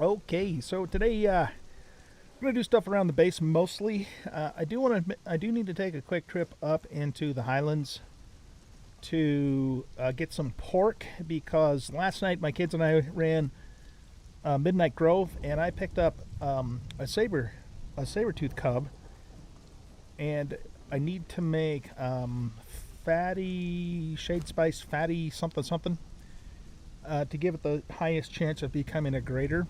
Okay, so today I'm gonna do stuff around the base mostly. I do need to take a quick trip up into the Highlands to get some pork because last night my kids and I ran Midnight Grove and I picked up a saber tooth cub, and I need to make fatty shade spice fatty something something to give it the highest chance of becoming a grater.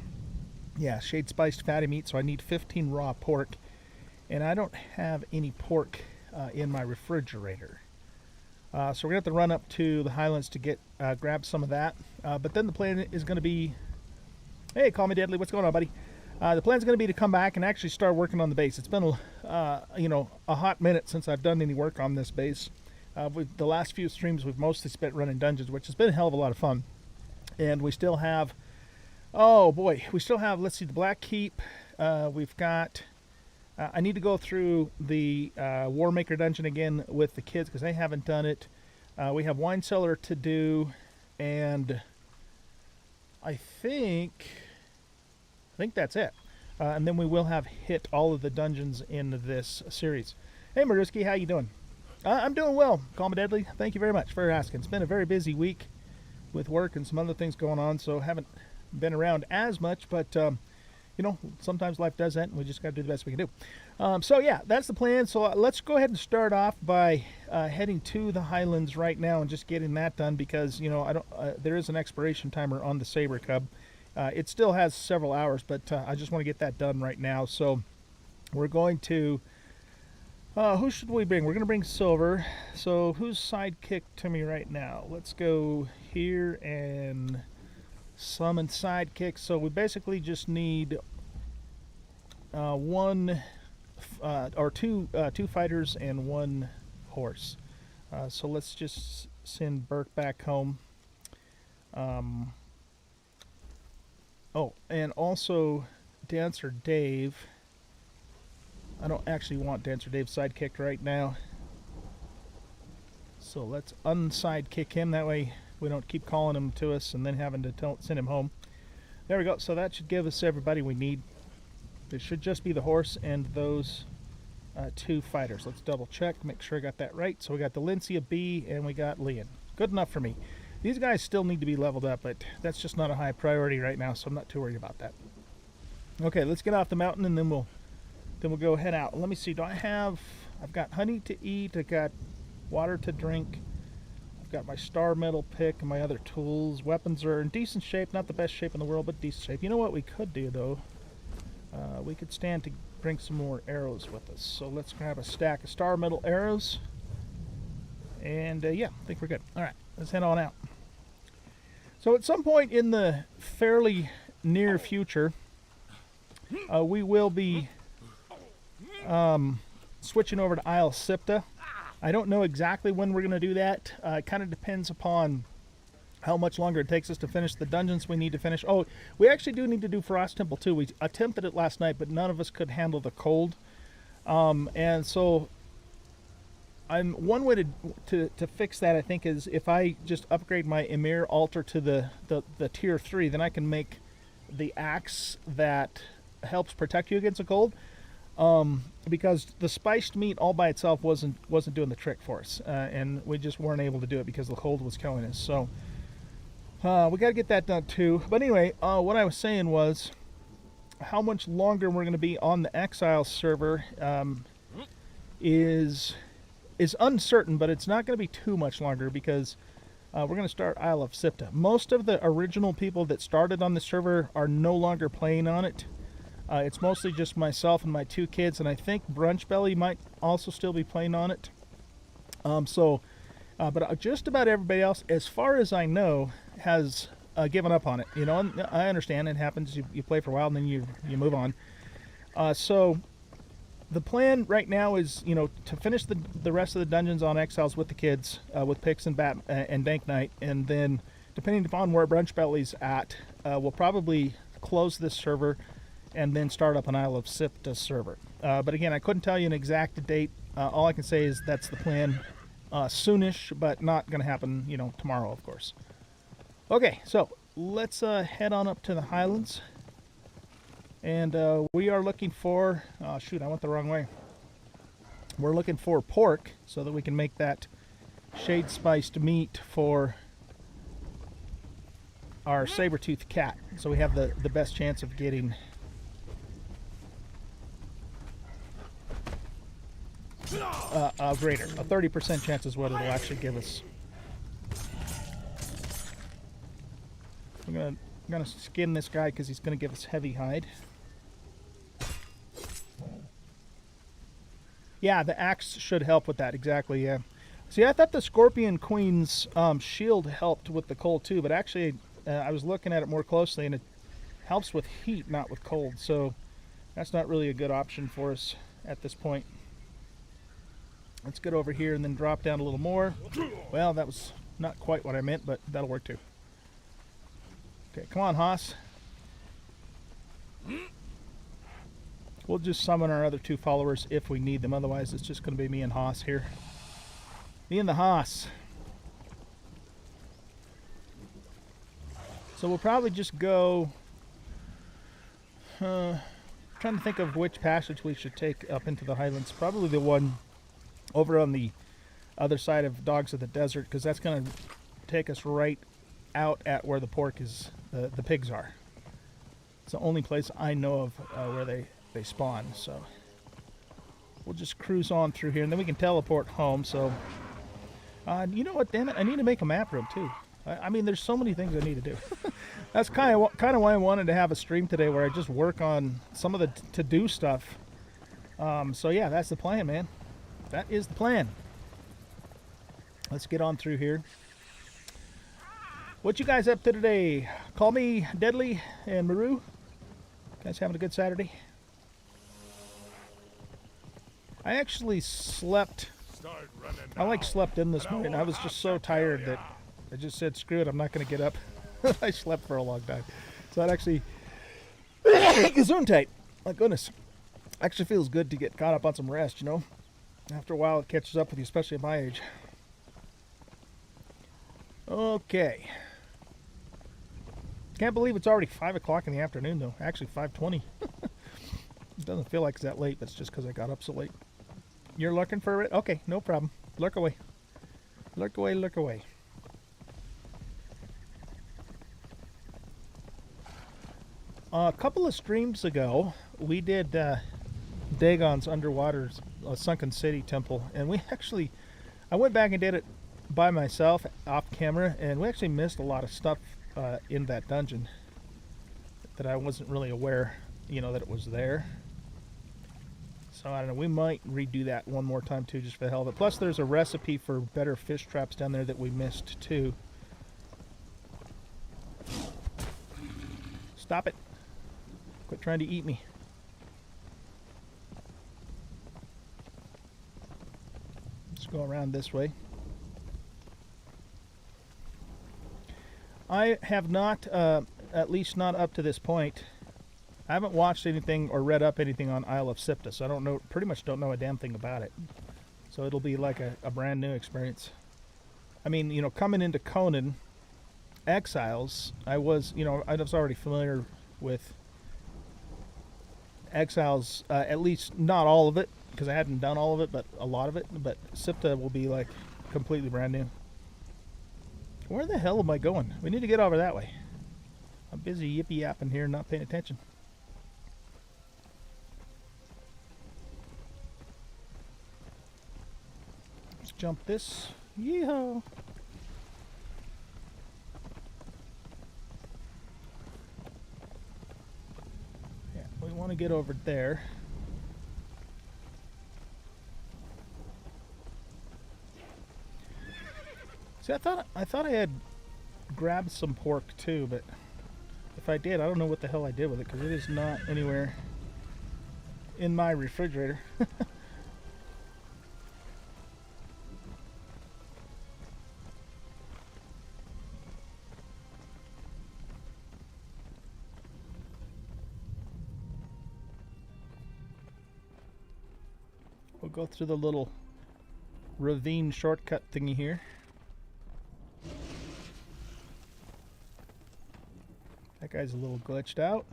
Yeah, shade spiced fatty meat. So I need 15 raw pork, and I don't have any pork in my refrigerator. So we're gonna have to run up to the Highlands to get grab some of that. But then the plan is going to be, hey, call me Deadly. What's going on, buddy? The plan is going to be to come back and actually start working on the base. It's been a hot minute since I've done any work on this base. The last few streams we've mostly spent running dungeons, which has been a hell of a lot of fun. And we still have, oh boy, let's see, the Black Keep. We've got, I need to go through the War Maker dungeon again with the kids because they haven't done it. We have Wine Cellar to do, and I think that's it. And then we will have hit all of the dungeons in this series. Hey Mariski, how you doing? I'm doing well. Call me Deadly. Thank you very much for asking. It's been a very busy week with work and some other things going on, so haven't been around as much, but sometimes life does that and we just got to do the best we can do. So yeah, that's the plan. So let's go ahead and start off by heading to the Highlands right now and just getting that done because there is an expiration timer on the Saber Cub. It still has several hours, but I just want to get that done right now. So we're going to who should we bring? We're going to bring Silver. So who's sidekick to me right now? Let's go here and summon sidekick. So we basically just need two fighters and one horse. So let's just send Burke back home. Oh, and also Dancer Dave. I don't actually want Dancer Dave sidekicked right now. So let's unsidekick him. That way we don't keep calling him to us and then having to send him home. There we go. So that should give us everybody we need. It should just be the horse and those two fighters. Let's double check, make sure I got that right. So we got the Lincia B and we got Leon. Good enough for me. These guys still need to be leveled up, but that's just not a high priority right now, so I'm not too worried about that. Okay, let's get off the mountain and then we'll go head out. Let me see, I've got honey to eat, I've got water to drink, I've got my star metal pick and my other tools. Weapons are in decent shape, not the best shape in the world, but decent shape. You know what we could do though? We could stand to bring some more arrows with us. So let's grab a stack of star metal arrows. And yeah, I think we're good. All right, let's head on out. So at some point in the fairly near future, we will be switching over to Isle Sipta. I don't know exactly when we're going to do that. It kind of depends upon how much longer it takes us to finish the dungeons we need to finish. Oh, we actually do need to do Frost Temple too. We attempted it last night, but none of us could handle the cold. And so one way to fix that, I think, is if I just upgrade my Emir altar to the tier 3, then I can make the axe that helps protect you against the cold. Because the spiced meat all by itself wasn't doing the trick for us, and we just weren't able to do it because the cold was killing us. So we got to get that done too. But anyway, what I was saying was how much longer we're going to be on the Exile server is uncertain, but it's not going to be too much longer because we're going to start Isle of Sipta. Most of the original people that started on the server are no longer playing on it. It's mostly just myself and my two kids, and I think Brunch Belly might also still be playing on it. But just about everybody else, as far as I know, has given up on it. And I understand it happens. You play for a while and then you move on. So the plan right now is, to finish the rest of the dungeons on Exiles with the kids, with Pix and Dank Knight, and then depending upon where Brunch Belly's at, we'll probably close this server and then start up an Isle of Sipta server. But again, I couldn't tell you an exact date. All I can say is that's the plan. Soonish, but not going to happen, tomorrow, of course. Okay, so let's head on up to the Highlands And we are looking for, oh shoot, I went the wrong way. We're looking for pork so that we can make that shade spiced meat for our saber-toothed cat. So we have the best chance of getting greater. A 30% chance is what it'll actually give us. I'm gonna skin this guy because he's gonna give us heavy hide. Yeah, the axe should help with that, exactly, yeah. See, I thought the Scorpion Queen's shield helped with the cold too, but actually I was looking at it more closely and it helps with heat, not with cold, so that's not really a good option for us at this point. Let's get over here and then drop down a little more. Well, that was not quite what I meant, but that'll work too. Okay, come on, Haas. We'll just summon our other two followers if we need them. Otherwise, it's just going to be me and Haas here. Me and the Haas. So we'll probably just go... trying to think of which passage we should take up into the Highlands. Probably the one over on the other side of Dogs of the Desert, because that's going to take us right out at where the pork is, the pigs are. It's the only place I know of where they spawn, so we'll just cruise on through here and then we can teleport home. So you know what, damn it, I need to make a map room too. I mean, there's so many things I need to do. That's kind of why I wanted to have a stream today where I just work on some of the to-do stuff. So yeah, that's the plan, man. That is the plan. Let's get on through here. What you guys up to today? Call me Deadly and Maru. Guys having a good Saturday? I actually slept. I slept in this morning. I was just so tired that I just said, screw it, I'm not going to get up. I slept for a long time. So that actually, gesundheit. My goodness. Actually feels good to get caught up on some rest, you know. After a while it catches up with you, especially at my age. Okay. Can't believe it's already 5 o'clock in the afternoon though. Actually 5:20. It doesn't feel like it's that late, but it's just because I got up so late. You're looking for it? Okay, no problem. Lurk away. Lurk away, lurk away. A couple of streams ago, we did Dagon's underwater sunken city temple, and I went back and did it by myself off camera, and we actually missed a lot of stuff in that dungeon that I wasn't really aware, that it was there. So I don't know, we might redo that one more time too, just for the hell of it. Plus there's a recipe for better fish traps down there that we missed too. Stop it. Quit trying to eat me. Let's go around this way. I have not, at least not up to this point, I haven't watched anything or read up anything on Isle of Sipta, so I don't know, pretty much don't know a damn thing about it. So it'll be like a brand new experience. I mean, coming into Conan Exiles, I was already familiar with Exiles, at least not all of it, because I hadn't done all of it, but a lot of it. But Sipta will be like completely brand new. Where the hell am I going? We need to get over that way. I'm busy yippee yapping here and not paying attention. Let's jump this. Yeehaw! Yeah, we want to get over there. See, I thought I had grabbed some pork too, but if I did, I don't know what the hell I did with it, because it is not anywhere in my refrigerator. We'll go through the little ravine shortcut thingy here. That guy's a little glitched out.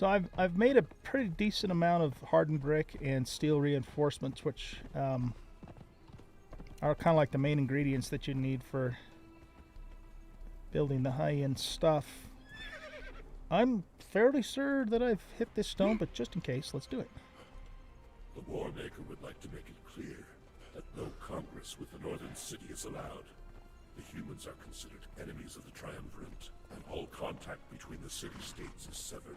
So I've made a pretty decent amount of hardened brick and steel reinforcements, which are kind of like the main ingredients that you need for building the high-end stuff. I'm fairly sure that I've hit this stone, but just in case, let's do it. The Warmaker would like to make it clear that no congress with the Northern City is allowed. The humans are considered enemies of the Triumvirate, and all contact between the city-states is severed.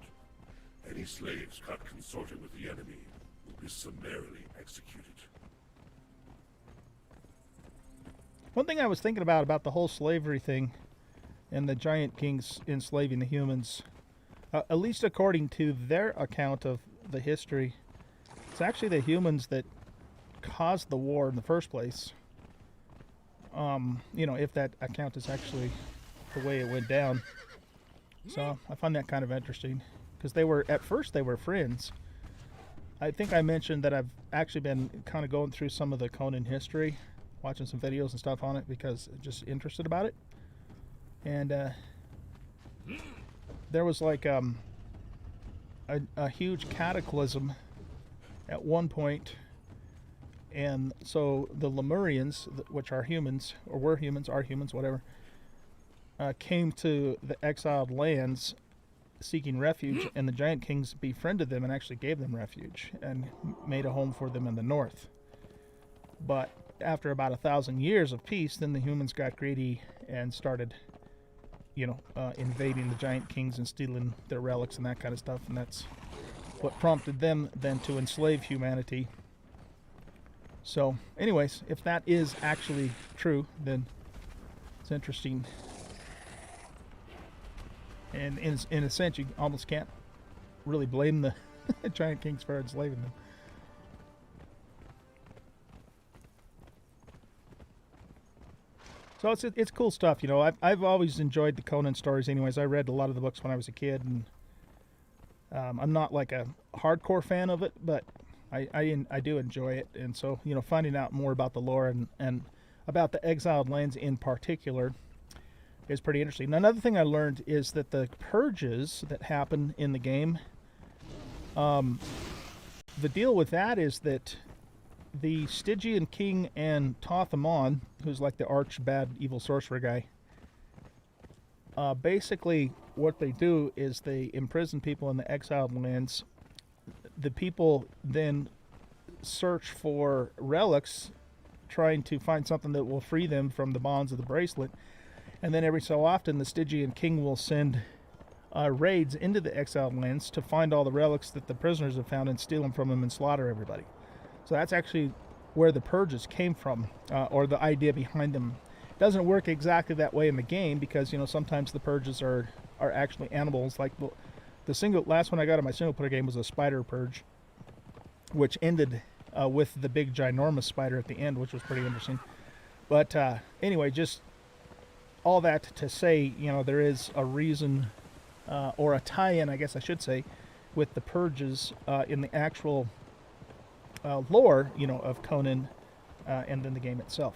Any slaves caught consorting with the enemy will be summarily executed. One thing I was thinking about the whole slavery thing and the giant kings enslaving the humans, at least according to their account of the history, it's actually the humans that caused the war in the first place. You know, if that account is actually the way it went down. So I find that kind of interesting, because at first they were friends. I think I mentioned that I've actually been kind of going through some of the Conan history, watching some videos and stuff on it because I'm just interested about it. And there was like a huge cataclysm at one point, and so the Lemurians, which are humans, or were humans, are humans, whatever, came to the exiled lands seeking refuge, and the giant kings befriended them and actually gave them refuge and made a home for them in the north. But after about 1,000 years of peace, then the humans got greedy and started, invading the giant kings and stealing their relics and that kind of stuff, and that's what prompted them then to enslave humanity. So anyways, if that is actually true, then it's interesting. And in a sense, you almost can't really blame the giant kings for enslaving them. So it's cool stuff, you know. I've always enjoyed the Conan stories. Anyways, I read a lot of the books when I was a kid, and I'm not like a hardcore fan of it, but I do enjoy it. And so, you know, finding out more about the lore and about the exiled lands in particular is pretty interesting. Now, another thing I learned is that the purges that happen in the game, the deal with that is that the Stygian king and Tothamon, who's like the arch bad evil sorcerer guy, basically what they do is they imprison people in the exiled lands. The people then search for relics, trying to find something that will free them from the bonds of the bracelet. And then every so often, the Stygian king will send raids into the exiled lands to find all the relics that the prisoners have found and steal them from them and slaughter everybody. So that's actually where the purges came from, or the idea behind them. It doesn't work exactly that way in the game because, you know, sometimes the purges are actually animals. Like the last one I got in my single player game was a spider purge, which ended with the big ginormous spider at the end, which was pretty interesting. But anyway, just all that to say, you know, there is a reason, or a tie-in, I guess I should say, with the purges in the actual lore, you know, of Conan, and then the game itself.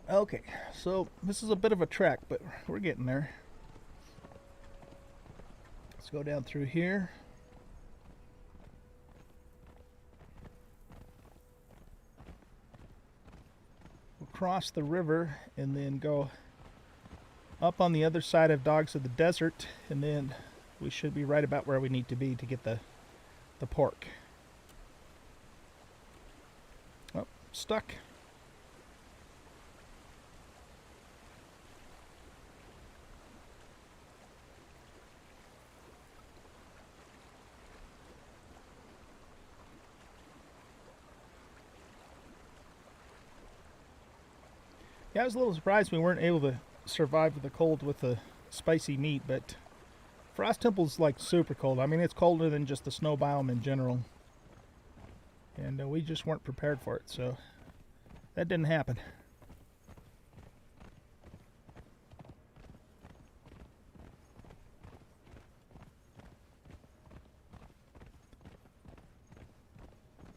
Okay, so this is a bit of a trek, but we're getting there. Let's go down through here. We'll cross the river and then go up on the other side of Dogs of the Desert, and then we should be right about where we need to be to get the pork. Oh, stuck. Yeah, I was a little surprised we weren't able to survive the cold with the spicy meat, but Frost Temple's like super cold. I mean, it's colder than just the snow biome in general. And we just weren't prepared for it, so that didn't happen.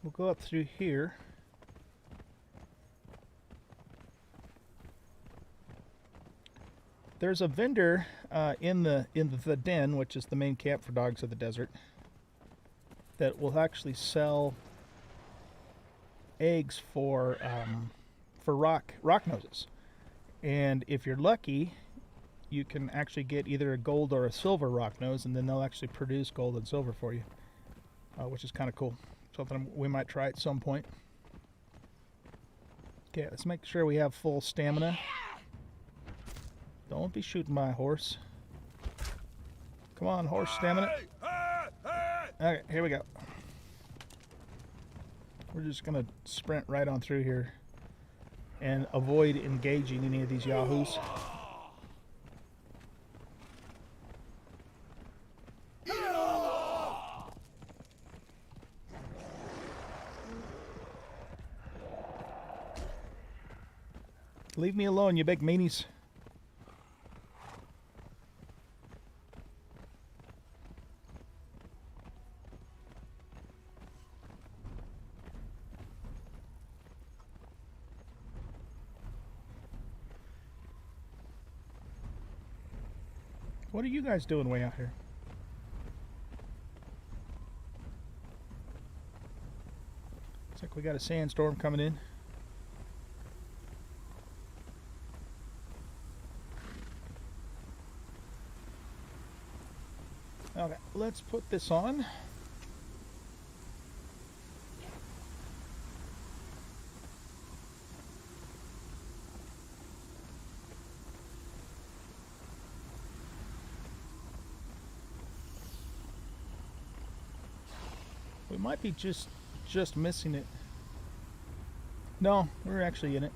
we'll go up through here. There's a vendor in the den, which is the main camp for Dogs of the Desert, that will actually sell eggs for rock noses. And if you're lucky, you can actually get either a gold or a silver rock nose, and then they'll actually produce gold and silver for you, which is kind of cool. Something we might try at some point. Okay, let's make sure we have full stamina. Don't be shooting my horse. Come on, horse stamina. Okay, here we go. We're just going to sprint right on through here and avoid engaging any of these yahoos. Leave me alone, you big meanies. What are you guys doing way out here? Looks like we got a sandstorm coming in. Okay, let's put this on. We might be just missing it. No, we're actually in it.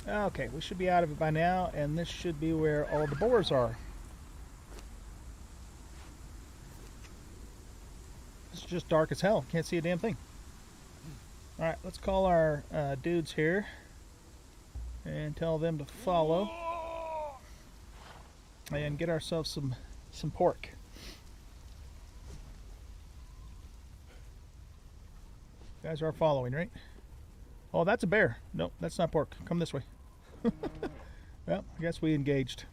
Okay, we should be out of it by now, and this should be where all the boars are. It's just dark as hell. Can't see a damn thing. Alright, let's call our dudes here and tell them to follow and get ourselves some pork. You guys are following, right? Oh, that's a bear. Nope, that's not pork. Come this way. Well, I guess we engaged.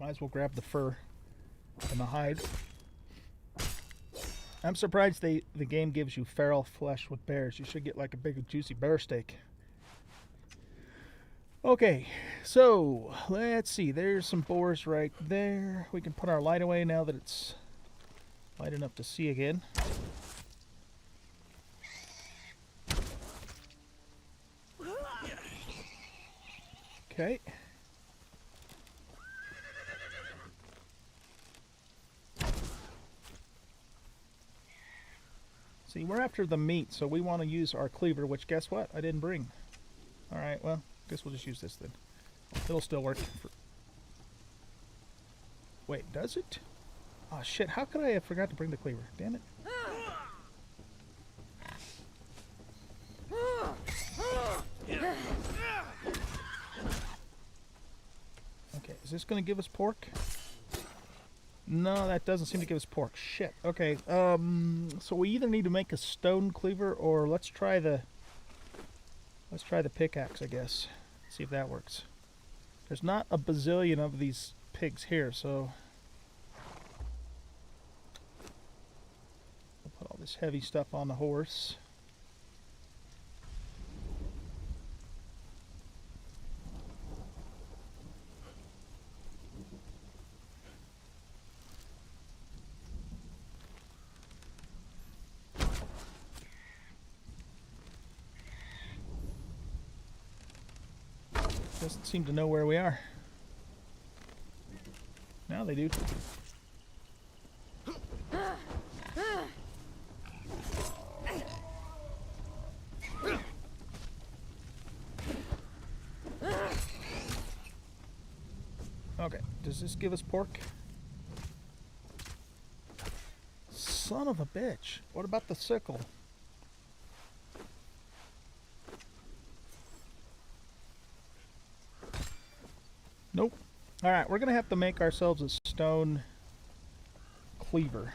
Might as well grab the fur and the hide. I'm surprised the game gives you feral flesh with bears. You should get like a big juicy bear steak. Okay, so let's see. There's some boars right there. We can put our light away now that it's light enough to see again. Okay. See, we're after the meat, so we want to use our cleaver, which guess what? I didn't bring. Alright, well, guess we'll just use this then. It'll still work. Wait, does it? Oh shit, how could I have forgot to bring the cleaver? Damn it. Okay, is this going to give us pork? No, that doesn't seem to give us pork. Shit. Okay, so we either need to make a stone cleaver, or let's try the pickaxe, I guess. See if that works. There's not a bazillion of these pigs here, so we'll put all this heavy stuff on the horse. Doesn't seem to know where we are. Now they do. Does this give us pork? Son of a bitch. What about the sickle? Nope. Alright, we're going to have to make ourselves a stone cleaver.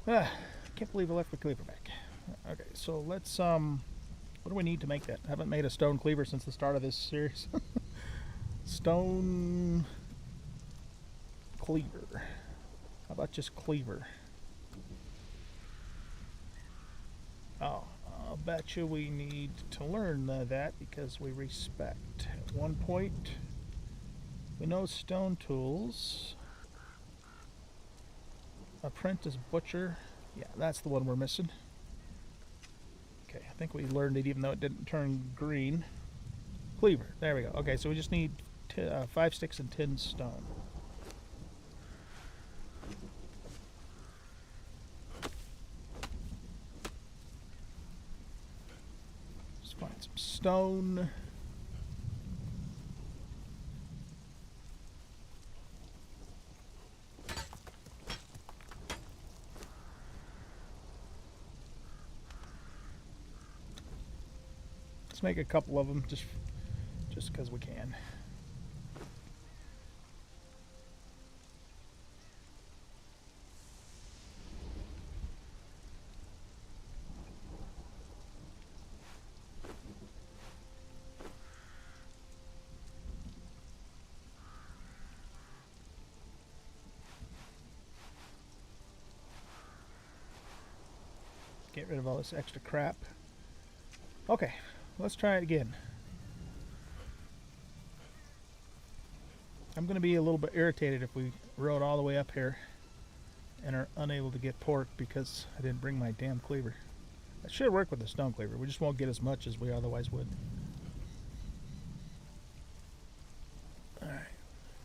Ah, can't believe I left the cleaver back. Okay, so let's, what do we need to make that? I haven't made a stone cleaver since the start of this series. Stone cleaver. How about just cleaver? Oh, I'll bet you we need to learn that because we respect. At one point, we know stone tools. Apprentice butcher. Yeah, that's the one we're missing. Okay, I think we learned it even though it didn't turn green. Cleaver. There we go. Okay, so we just need 5 sticks and 10 stone. Let's find some stone. Let's make a couple of them just because we can. Get rid of all this extra crap. Okay, let's try it again. I'm going to be a little bit irritated if we rode all the way up here and are unable to get pork because I didn't bring my damn cleaver. That should work with the stone cleaver. We just won't get as much as we otherwise would. Alright.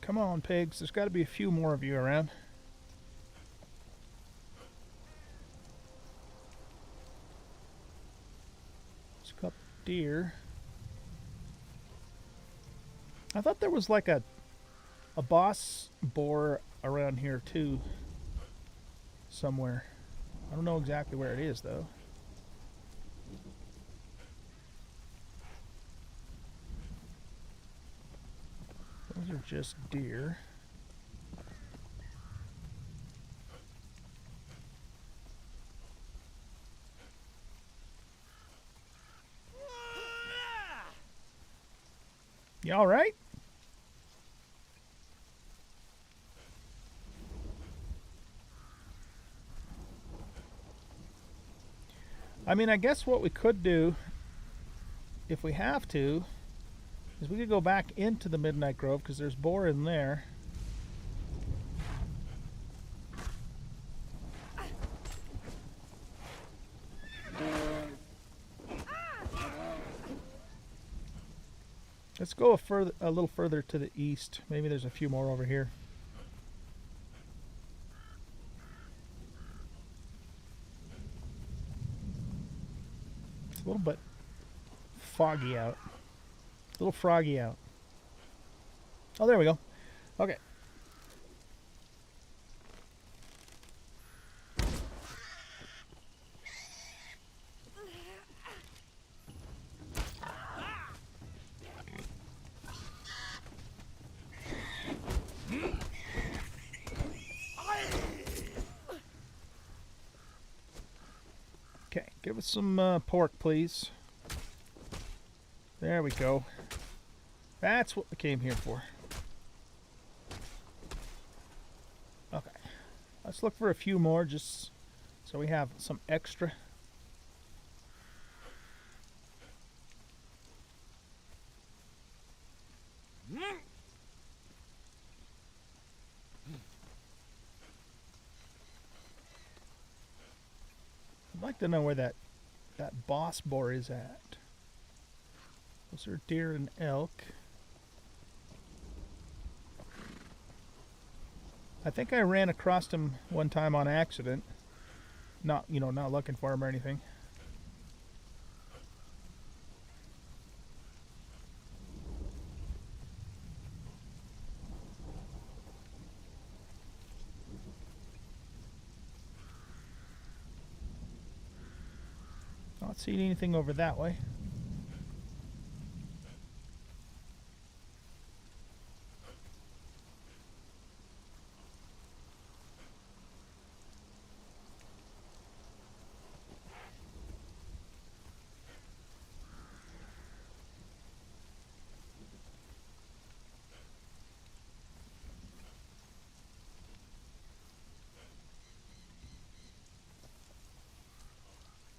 Come on, pigs. There's got to be a few more of you around. There's a couple deer. I thought there was like a boss boar around here too somewhere. I don't know exactly where it is though. Those are just deer. You all right? I mean, I guess what we could do, if we have to, is we could go back into the Midnight Grove because there's boar in there. Let's go a little further to the east. Maybe there's a few more over here. It's a little bit foggy out. A little froggy out. Oh, there we go. Okay. Okay, give us some pork, please. There we go. That's what we came here for. Okay. Let's look for a few more just so we have some extra. I'd like to know where that boss boar is at. Those are deer and elk. I think I ran across him one time on accident. Not looking for him or anything. Not seeing anything over that way.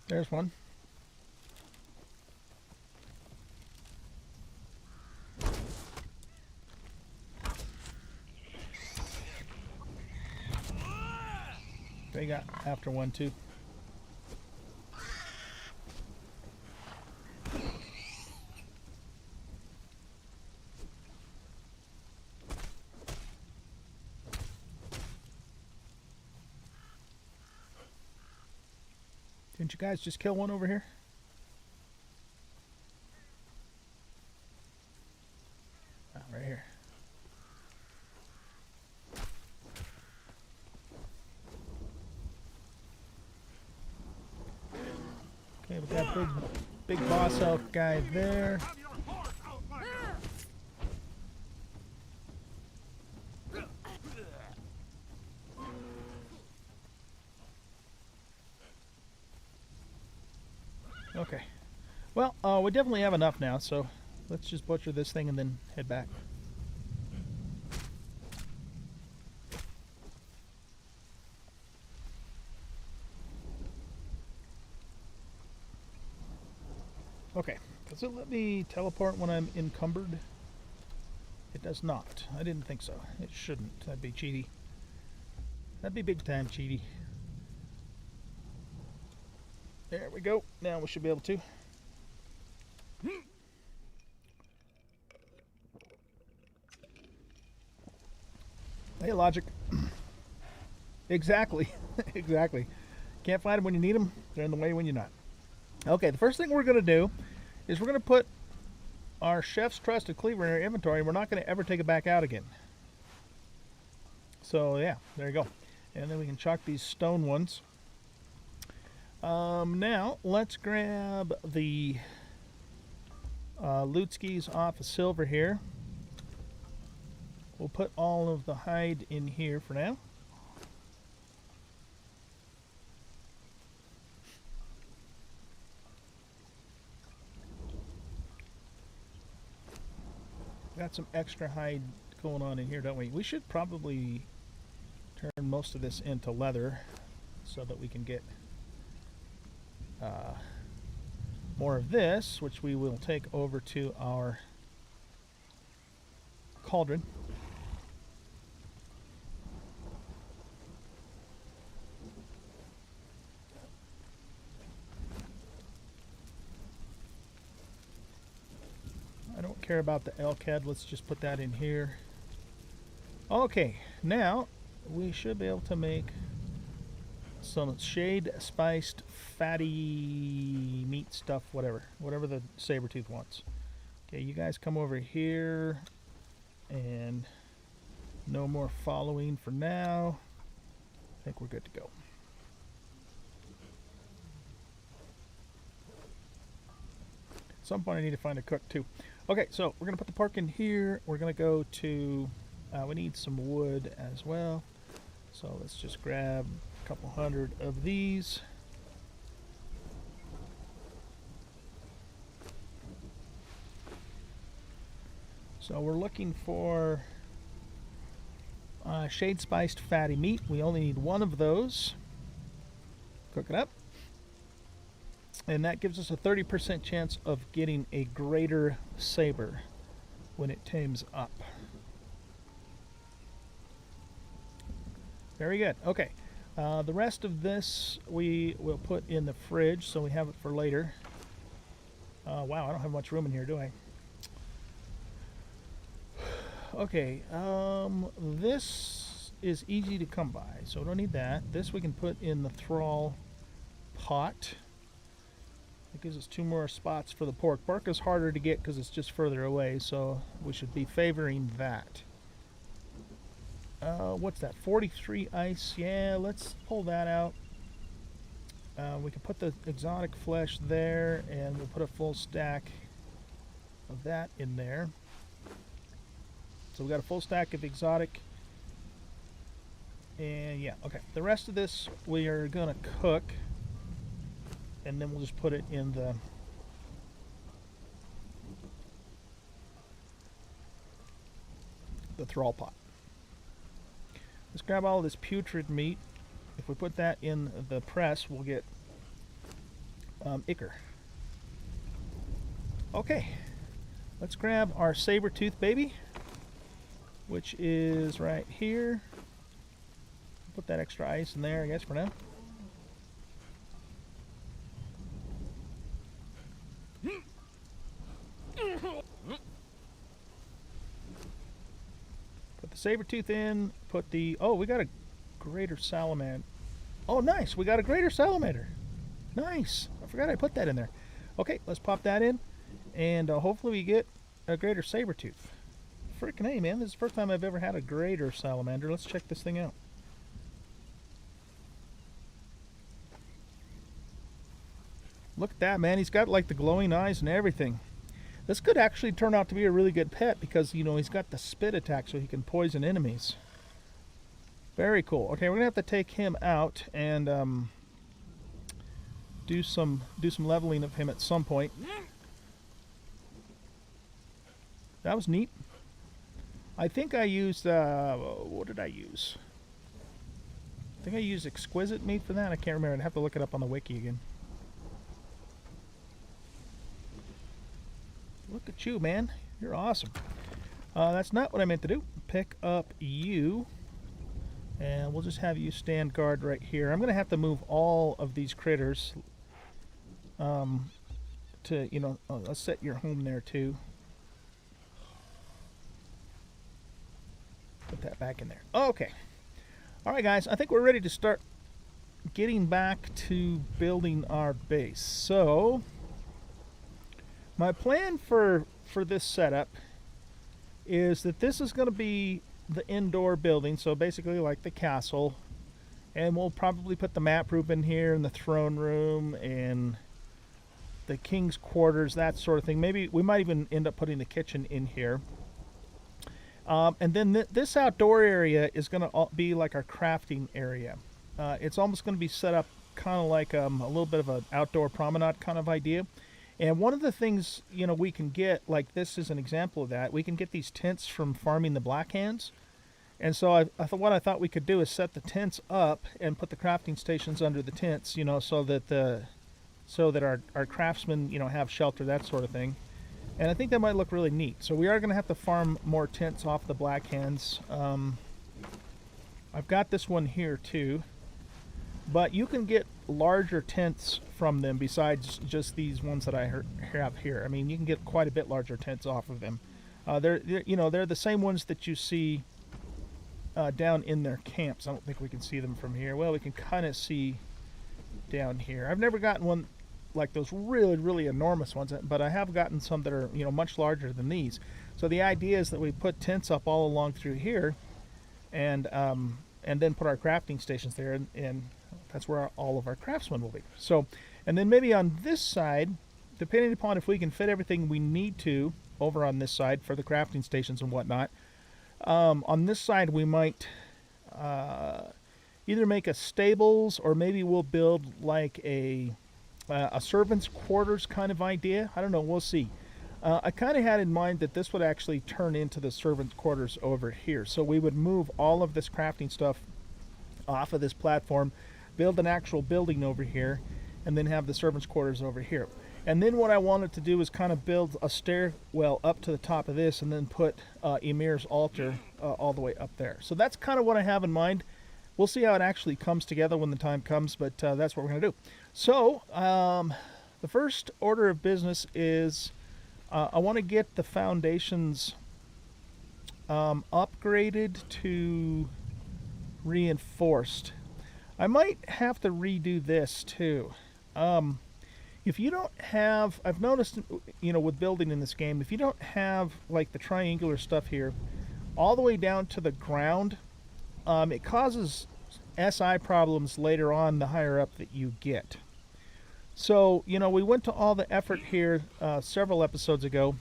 There's one. They got after one too. Didn't you guys just kill one over here? Oh, right here. Okay, we got big boss elk guy there. Okay. Well, we definitely have enough now, so let's just butcher this thing and then head back. Okay. Does it let me teleport when I'm encumbered? It does not. I didn't think so. It shouldn't. That'd be cheaty. That'd be big time cheaty. There we go. Now we should be able to. Hey, logic. Exactly. Exactly. Can't find them when you need them. They're in the way when you're not. Okay, the first thing we're going to do is we're going to put our Chef's Trusted Cleaver in our inventory. We're not going to ever take it back out again. So, yeah, there you go. And then we can chalk these stone ones. Now, let's grab the loot skis off of silver here. We'll put all of the hide in here for now. Got some extra hide going on in here, don't we? We should probably turn most of this into leather so that we can get more of this, which we will take over to our cauldron. I don't care about the elk head. Let's just put that in here. Okay, now we should be able to make some shade spiced fatty meat stuff, whatever the saber-tooth wants. Okay, you guys come over here, and no more following for now. I think we're good to go. At some point I need to find a cook too. Okay, so we're gonna put the pork in here. We're gonna go to we need some wood as well, so let's just grab a couple hundred of these. So we're looking for shade spiced fatty meat. We only need one of those. Cook it up. And that gives us a 30% chance of getting a greater saber when it tames up. Very good. Okay. The rest of this we will put in the fridge so we have it for later. Wow, I don't have much room in here, do I? Okay, this is easy to come by, so we don't need that. This we can put in the thrall pot. It gives us 2 more spots for the pork. Pork is harder to get because it's just further away, so we should be favoring that. What's that? 43 ice. Yeah, let's pull that out. We can put the exotic flesh there, and we'll put a full stack of that in there. So we got a full stack of exotic. And yeah, okay. The rest of this we are gonna cook, and then we'll just put it in the thrall pot. Let's grab all this putrid meat. If we put that in the press, we'll get ichor. Okay, let's grab our saber-tooth baby, which is right here. Put that extra ice in there, I guess, for now. Put the saber-tooth in, put the... Oh, we got a greater salamander. Oh, nice, we got a greater salamander. Nice, I forgot I put that in there. Okay, let's pop that in, and hopefully we get a greater saber-tooth. Frickin' A, man, this is the first time I've ever had a greater salamander. Let's check this thing out. Look at that, man. He's got like the glowing eyes and everything. This could actually turn out to be a really good pet because, you know, he's got the spit attack so he can poison enemies. Very cool. Okay, we're gonna have to take him out and do some leveling of him at some point. That was neat. I think I used what did I use? I think I used exquisite meat for that. I can't remember. I'd have to look it up on the wiki again. Look at you, man. You're awesome. That's not what I meant to do. Pick up you. And we'll just have you stand guard right here. I'm going to have to move all of these critters to, you know, let's set your home there too. Put that back in there. Okay. All right, guys. I think we're ready to start getting back to building our base. So... my plan for this setup is that this is going to be the indoor building, so basically like the castle, and we'll probably put the map room in here and the throne room and the king's quarters, that sort of thing. Maybe we might even end up putting the kitchen in here. And then this outdoor area is going to be like our crafting area. It's almost going to be set up kind of like a little bit of an outdoor promenade kind of idea. And one of the things, you know, we can get, like this is an example of that, we can get these tents from farming the black hands. And so I thought what I thought we could do is set the tents up and put the crafting stations under the tents, you know, so that our craftsmen, you know, have shelter, that sort of thing. And I think that might look really neat. So we are going to have to farm more tents off the black hands. I've got this one here too. But you can get larger tents from them besides just these ones that I have here. I mean, you can get quite a bit larger tents off of them. They're the same ones that you see down in their camps. I don't think we can see them from here. Well, we can kind of see down here. I've never gotten one like those really, really enormous ones, but I have gotten some that are, you know, much larger than these. So the idea is that we put tents up all along through here, and then put our crafting stations there, and that's where all of our craftsmen will be. So, and then maybe on this side, depending upon if we can fit everything we need to over on this side for the crafting stations and whatnot, on this side we might either make a stables, or maybe we'll build like a servant's quarters kind of idea. I don't know, we'll see. I kind of had in mind that this would actually turn into the servant's quarters over here. So we would move all of this crafting stuff off of this platform, build an actual building over here, and then have the servants' quarters over here. And then what I wanted to do is kind of build a stairwell up to the top of this, and then put Emir's altar all the way up there. So that's kind of what I have in mind. We'll see how it actually comes together when the time comes, but that's what we're going to do. So the first order of business is I want to get the foundations upgraded to reinforced. I might have to redo this too. If you don't have, I've noticed, you know, with building in this game, if you don't have like the triangular stuff here all the way down to the ground, it causes SI problems later on the higher up that you get. So, you know, we went to all the effort here several episodes ago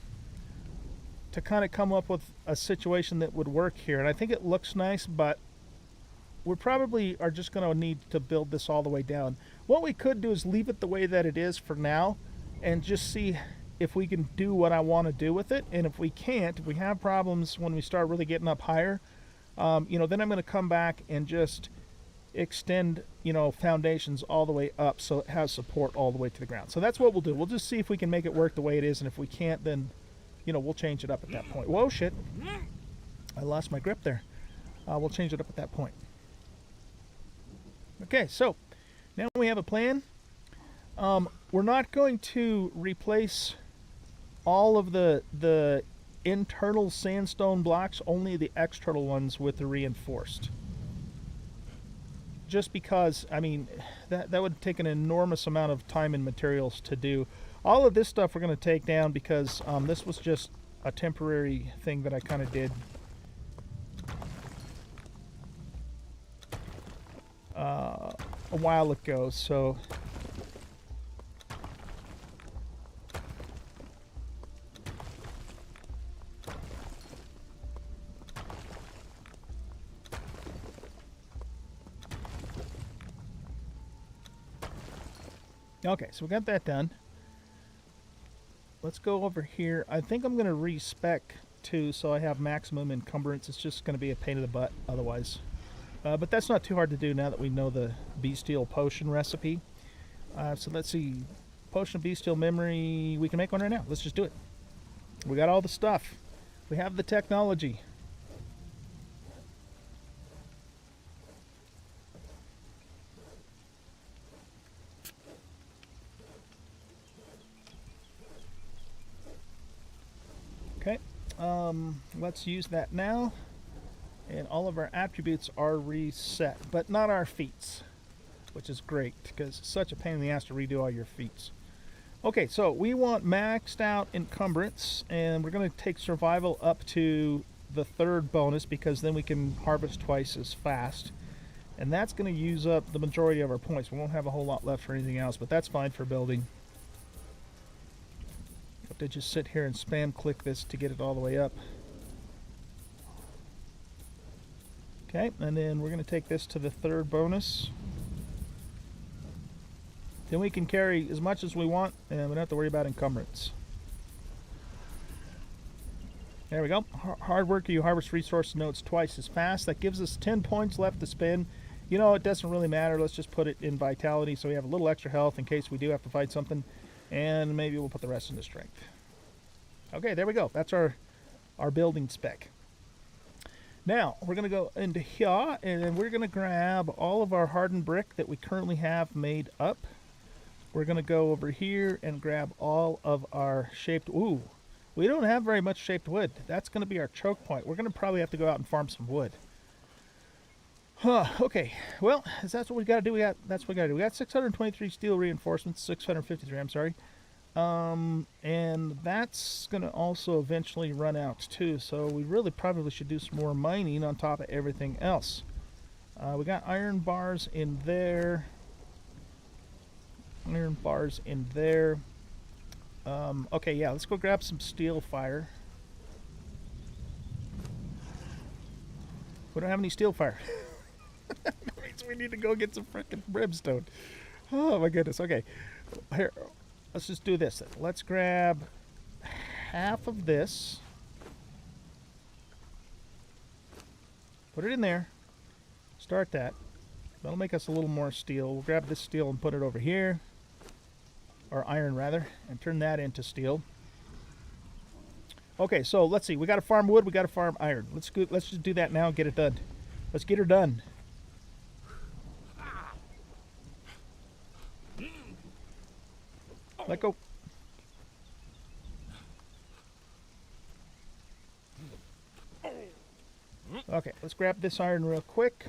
to kind of come up with a situation that would work here. And I think it looks nice, but we probably are just going to need to build this all the way down. What we could do is leave it the way that it is for now and just see if we can do what I want to do with it. And if we can't, if we have problems when we start really getting up higher, you know, then I'm going to come back and just extend, you know, foundations all the way up so it has support all the way to the ground. So that's what we'll do. We'll just see if we can make it work the way it is, and if we can't, then, you know, we'll change it up at that point. Whoa, shit. I lost my grip there. We'll change it up at that point. Okay, so now we have a plan. We're not going to replace all of the internal sandstone blocks, only the external ones with the reinforced. Just because, I mean, that would take an enormous amount of time and materials to do. All of this stuff we're going to take down because this was just a temporary thing that I kind of did a while ago, so okay, so we got that done. Let's go over here. I think I'm going to respec too, so I have maximum encumbrance. It's just going to be a pain in the butt otherwise. But that's not too hard to do now that we know the Bee-Steel potion recipe. So let's see. Potion of Bee-Steel memory. We can make one right now. Let's just do it. We got all the stuff. We have the technology. Okay. Let's use that now. And all of our attributes are reset, but not our feats, which is great because it's such a pain in the ass to redo all your feats. Okay, so we want maxed out encumbrance, and we're going to take survival up to the 3rd bonus because then we can harvest twice as fast. And that's going to use up the majority of our points. We won't have a whole lot left for anything else, but that's fine for building. Have to just sit here and spam click this to get it all the way up. Okay, and then we're going to take this to the 3rd bonus. Then we can carry as much as we want, and we don't have to worry about encumbrance. There we go. Hard work, you harvest resource nodes twice as fast. That gives us 10 points left to spend. You know, it doesn't really matter. Let's just put it in vitality so we have a little extra health in case we do have to fight something. And maybe we'll put the rest into strength. Okay, there we go. That's our building spec. Now, we're going to go into here, and then we're going to grab all of our hardened brick that we currently have made up. We're going to go over here and grab all of our shaped... Ooh, we don't have very much shaped wood. That's going to be our choke point. We're going to probably have to go out and farm some wood. Okay, well, that's what we got to do. That's what we got to do. We got 623 steel reinforcements, 653, I'm sorry. And that's going to also eventually run out too, so we really probably should do some more mining on top of everything else. We got iron bars in there. Iron bars in there. Okay, yeah, let's go grab some steel fire. We don't have any steel fire. That means we need to go get some frickin' brimstone. Oh my goodness, okay. Here. Let's just do this. Let's grab half of this. Put it in there. Start that. That'll make us a little more steel. We'll grab this steel and put it over here. Or iron, rather. And turn that into steel. Okay, so let's see. We got to farm wood. We got to farm iron. Let's just do that now and get it done. Let's get her done. Let go. Okay, let's grab this iron real quick.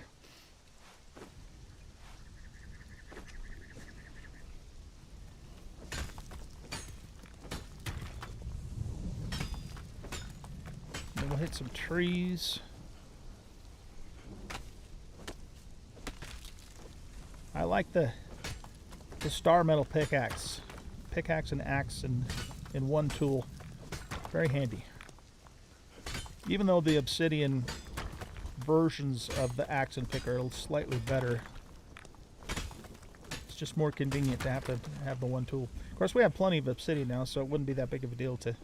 Then we'll hit some trees. I like the star metal pickaxe. Pickaxe and axe in one tool. Very handy. Even though the obsidian versions of the axe and pick are slightly better, it's just more convenient to have the one tool. Of course, we have plenty of obsidian now, so it wouldn't be that big of a deal to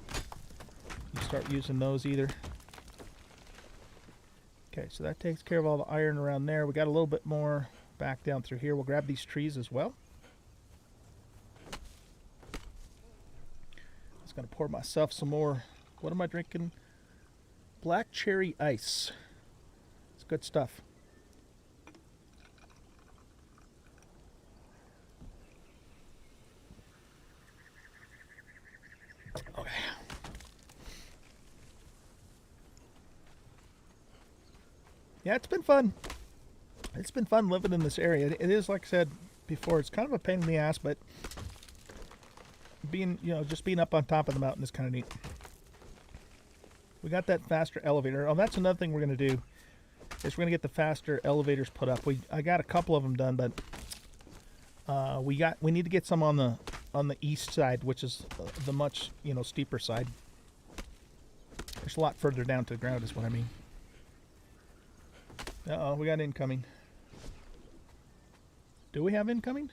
start using those either. Okay, so that takes care of all the iron around there. We got a little bit more back down through here. We'll grab these trees as well. Just gonna pour myself some more. What am I drinking? Black cherry ice. It's good stuff. Okay. Yeah, it's been fun. It's been fun living in this area. It is, like I said before, it's kind of a pain in the ass, but being, just being up on top of the mountain is kind of neat. We got that faster elevator. Oh, that's another thing we're going to do, is we're going to get the faster elevators put up. I got a couple of them done, but we need to get some on the east side, which is the much, steeper side. There's a lot further down to the ground is what I mean. Uh-oh, we got incoming. Do we have incoming?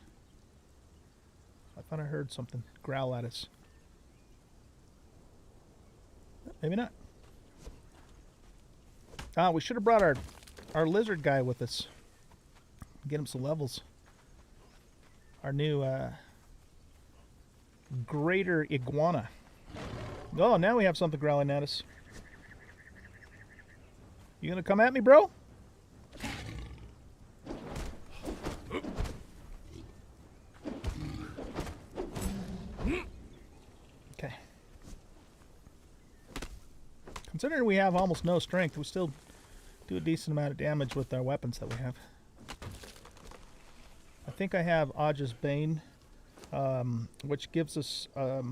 I thought I heard something growl at us. Maybe not. Ah, we should have brought our lizard guy with us. Get him some levels. Our new greater iguana. Oh, now we have something growling at us. You gonna come at me, bro? Okay. Considering we have almost no strength, we still do a decent amount of damage with our weapons that we have. I think I have Aj's Bane, which gives us a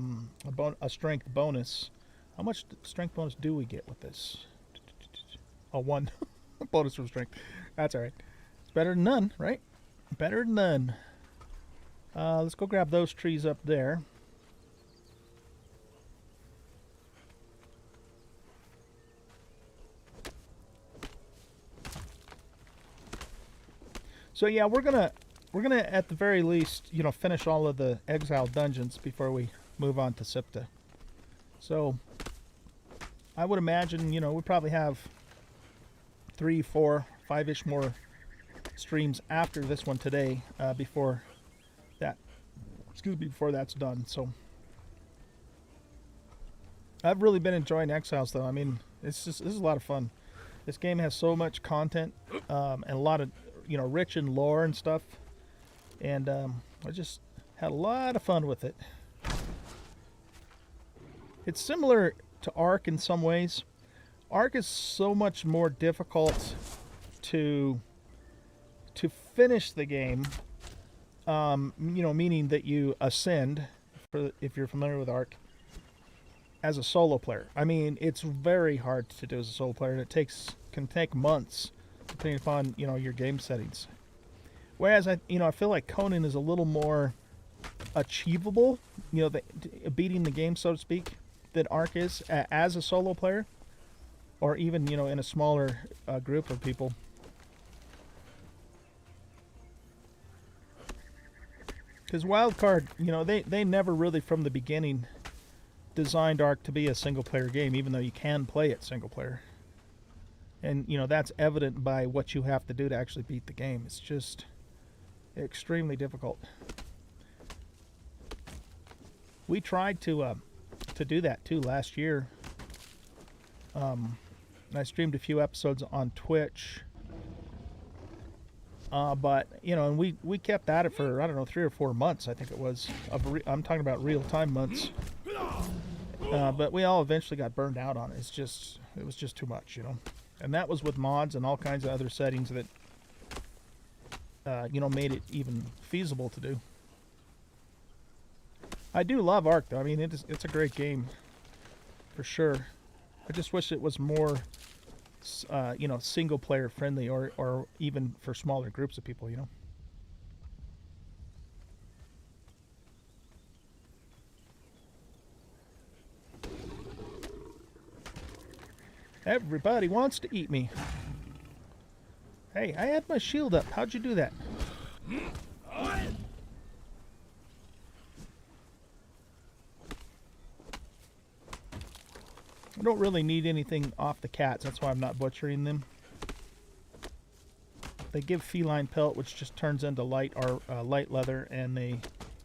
strength bonus. How much strength bonus do we get with this? Oh, 1 bonus from strength. That's alright. It's better than none, right? Better than none. Let's go grab those trees up there. So yeah, we're gonna at the very least, finish all of the exile dungeons before we move on to Sipta. So I would imagine, we probably have 3, 4, 5-ish more streams after this one today, before that's done. So I've really been enjoying Exiles, though. I mean, this is a lot of fun. This game has so much content, and a lot of rich in lore and stuff, and I just had a lot of fun with it. It's similar to Ark in some ways. Ark is so much more difficult to finish the game, meaning that you ascend, if you're familiar with Ark, as a solo player. I mean, it's very hard to do as a solo player, and it can take months depending upon your game settings. Whereas I feel like Conan is a little more achievable, beating the game, so to speak, than Ark is as a solo player, or even in a smaller group of people. Because Wildcard, they never really from the beginning designed Ark to be a single player game, even though you can play it single player. And that's evident by what you have to do to actually beat the game. It's just extremely difficult. We tried to do that too last year. I streamed a few episodes on Twitch, but and we kept at it for, I don't know, 3 or 4 months, I think it was. I'm talking about real-time months. But we all eventually got burned out on it. It was just too much, And that was with mods and all kinds of other settings that made it even feasible to do. I do love Ark, though. I mean, it's a great game, for sure. I just wish it was more, single player friendly, or even for smaller groups of people, Everybody wants to eat me. Hey, I had my shield up. How'd you do that? I don't really need anything off the cats. That's why I'm not butchering them. They give feline pelt, which just turns into light or light leather, and they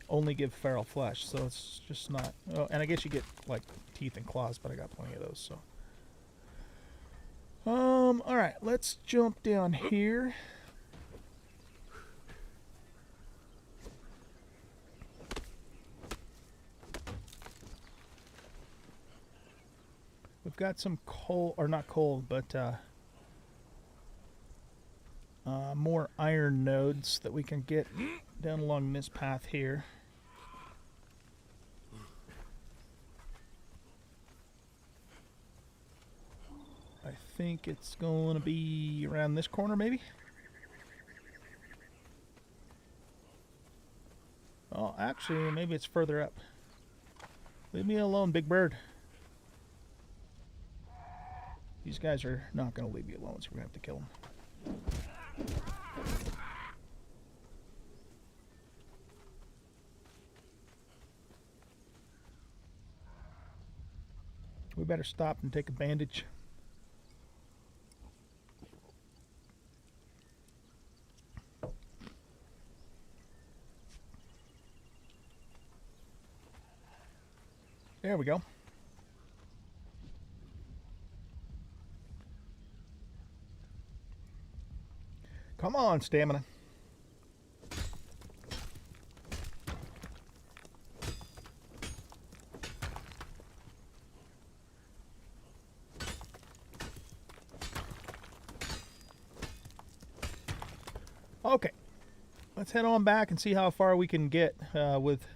only give feral flesh. So it's just not. Oh, and I guess you get like teeth and claws, but I got plenty of those. So. All right, let's jump down here. We've got some coal, or not coal, but more iron nodes that we can get down along this path here. I think it's going to be around this corner, maybe? Oh, actually, maybe it's further up. Leave me alone, big bird. These guys are not going to leave you alone, so we're going to have to kill them. We better stop and take a bandage. There we go. Come on, stamina. Okay, let's head on back and see how far we can get with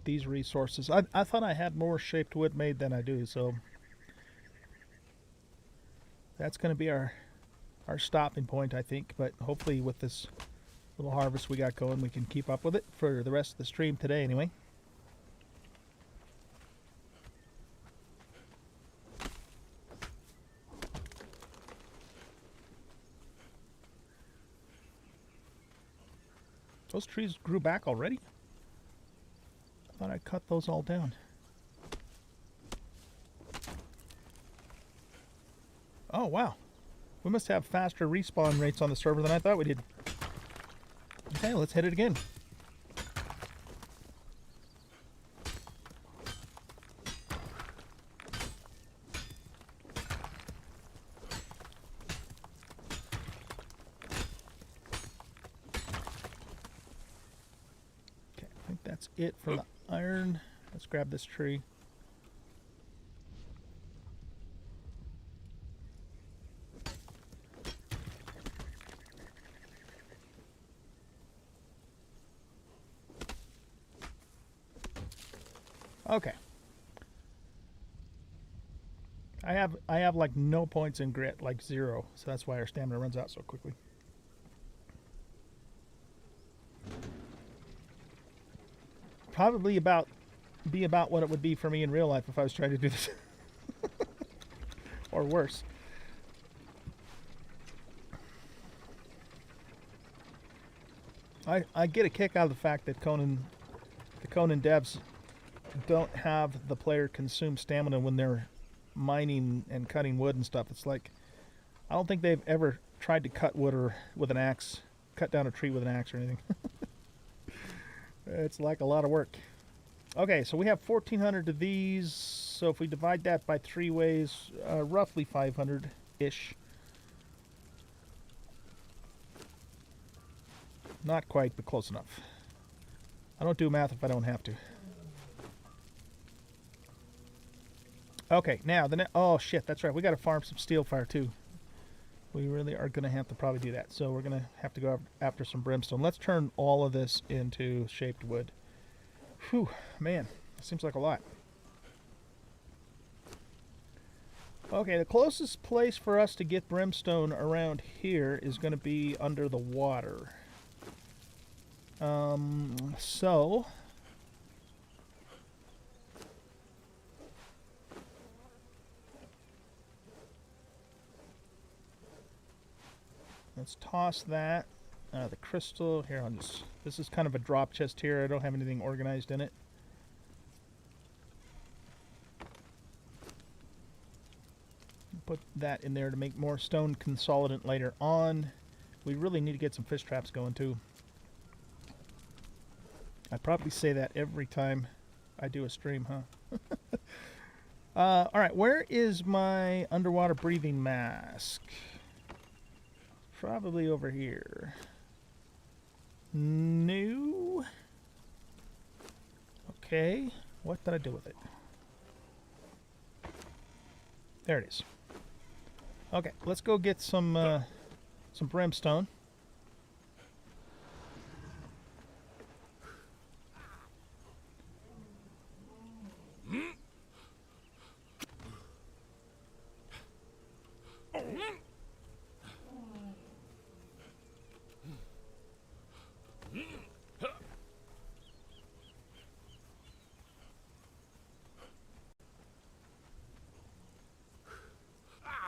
these resources. I thought I had more shaped wood made than I do, so that's going to be our stopping point, I think. But hopefully with this little harvest we got going, we can keep up with it for the rest of the stream today anyway. Those trees grew back already? I thought I cut those all down. Oh, wow. We must have faster respawn rates on the server than I thought we did. Okay, let's hit it again. Okay, I think that's it for the iron. Let's grab this tree. Okay. I have like no points in grit, like 0, so that's why our stamina runs out so quickly. Probably be about what it would be for me in real life if I was trying to do this. Or worse. I get a kick out of the fact that the Conan devs don't have the player consume stamina when they're mining and cutting wood and stuff. It's like, I don't think they've ever tried to cut wood or with an axe, cut down a tree with an axe or anything. It's like a lot of work. Okay, so we have 1,400 of these. So if we divide that by 3 ways, roughly 500-ish. Not quite, but close enough. I don't do math if I don't have to. Okay, now oh shit, that's right. We got to farm some steel fire too. We really are going to have to probably do that. So we're going to have to go after some brimstone. Let's turn all of this into shaped wood. Whew, man, that seems like a lot. Okay, the closest place for us to get brimstone around here is going to be under the water. So Let's toss that. The crystal. Here, I'll just... This is kind of a drop chest here. I don't have anything organized in it. Put that in there to make more stone consolidant later on. We really need to get some fish traps going too. I probably say that every time I do a stream, huh? Alright, where is my underwater breathing mask? Probably over here. No. Okay, what did I do with it? There it is. Okay, let's go get some brimstone.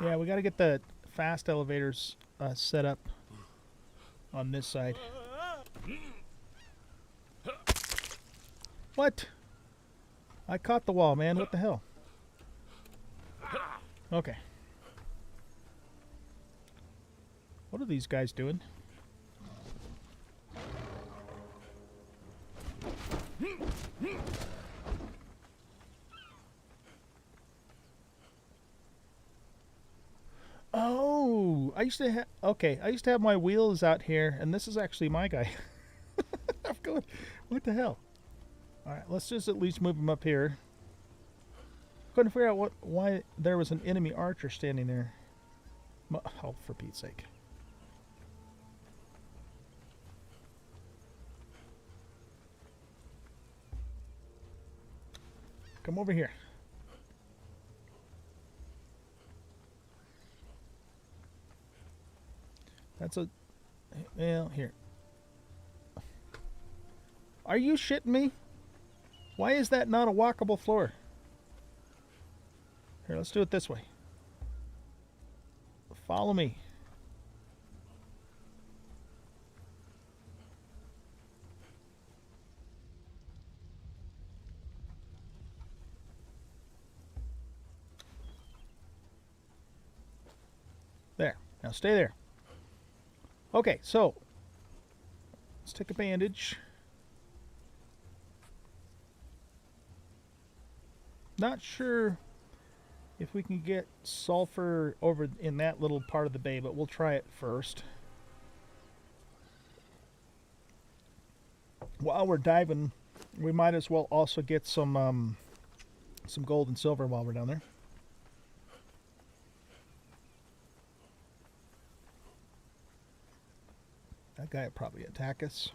Yeah, we got to get the fast elevators set up on this side. What? I caught the wall, man. What the hell? Okay. What are these guys doing? Oh, I used to have... Okay, I used to have my wheels out here, and this is actually my guy. I'm going... What the hell? Alright, let's just at least move him up here. Couldn't figure out why there was an enemy archer standing there. Oh, for Pete's sake. Come over here. That's a... Well, here. Are you shitting me? Why is that not a walkable floor? Here, let's do it this way. Follow me. There. Now stay there. Okay, so let's take a bandage. Not sure if we can get sulfur over in that little part of the bay, but we'll try it first. While we're diving, we might as well also get some gold and silver while we're down there. That guy would probably attack us.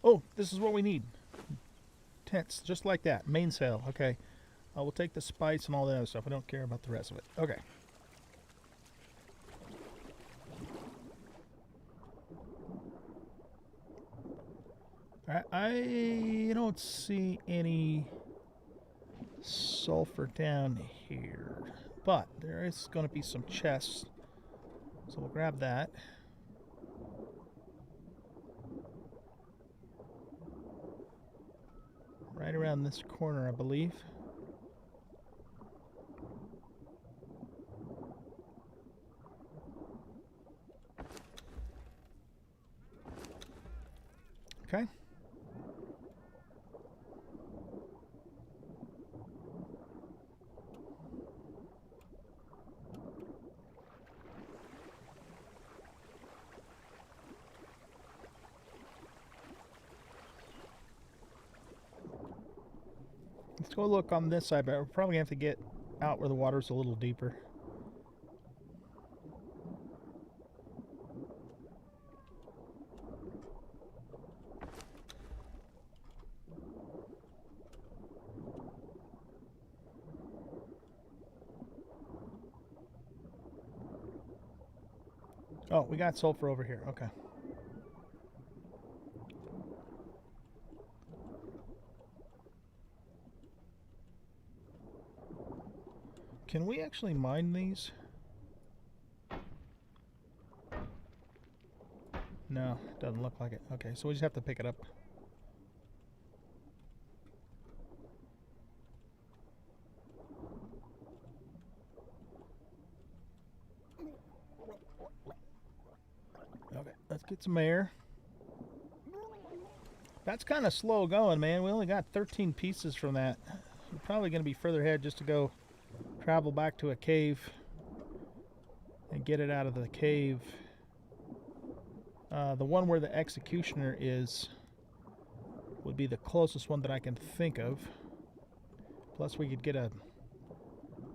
Oh, this is what we need. Tents, just like that. Mainsail, okay. We'll take the spice and all that other stuff. I don't care about the rest of it. Okay. I don't see any sulfur down here. But there is going to be some chests. So we'll grab that. Right around this corner, I believe. Okay. Let's go look on this side, but we're probably going to have to get out where the water's a little deeper. Oh, we got sulfur over here. Okay. Can we actually mine these? No, doesn't look like it. Okay, so we just have to pick it up. Okay, let's get some air. That's kind of slow going, man. We only got 13 pieces from that. We're probably going to be further ahead just to go travel back to a cave and get it out of the cave. The one where the executioner is would be the closest one that I can think of. Plus, we could get a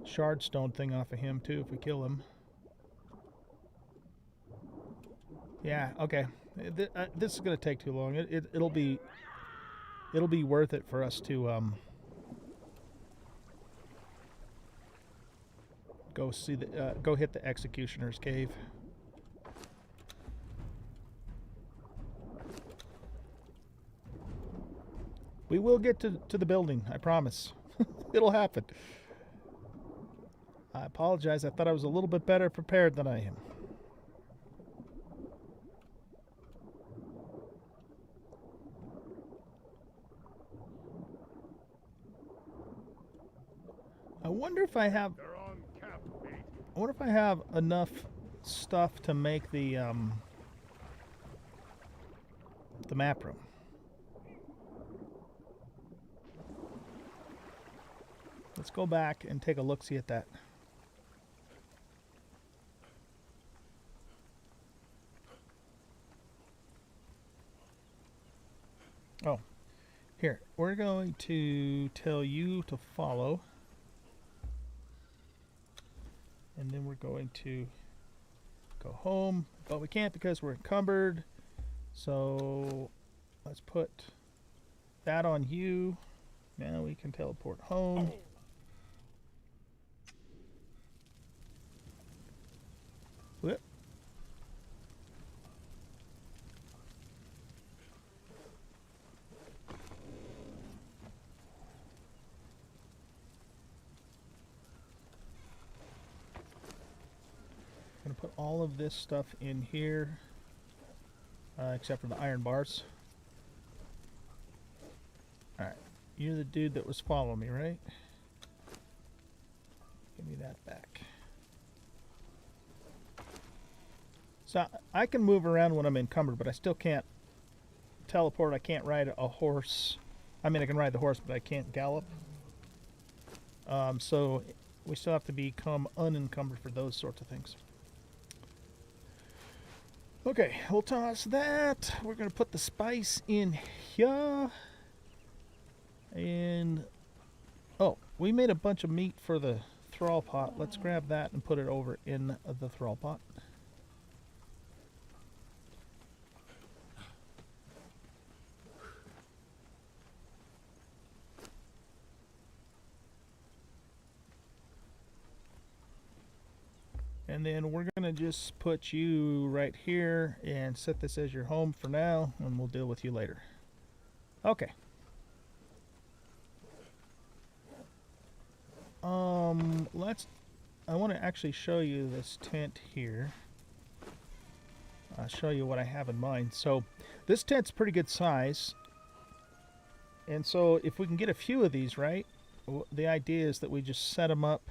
shard stone thing off of him too if we kill him. Yeah, okay. This is gonna take too long. It'll be worth it for us to go see the go hit the executioner's cave. We will get to the building, I promise. It'll happen. I apologize. I thought I was a little bit better prepared than I am. I wonder if I have enough stuff to make the map room. Let's go back and take a look-see at that. Oh, here. We're going to tell you to follow. And then we're going to go home. But we can't because we're encumbered. So let's put that on you. Now we can teleport home. Whoop. I'm going to put all of this stuff in here, except for the iron bars. Alright, you're the dude that was following me, right? Give me that back. So I can move around when I'm encumbered, but I still can't teleport. I can't ride a horse. I mean, I can ride the horse, but I can't gallop. So we still have to become unencumbered for those sorts of things. Okay, we'll toss that. We're going to put the spice in here. And, oh, we made a bunch of meat for the thrall pot. Let's grab that and put it over in the thrall pot. And then we're going to just put you right here and set this as your home for now, and we'll deal with you later. Okay. I want to actually show you this tent here. I'll show you what I have in mind. So this tent's pretty good size. And so if we can get a few of these, right, the idea is that we just set them up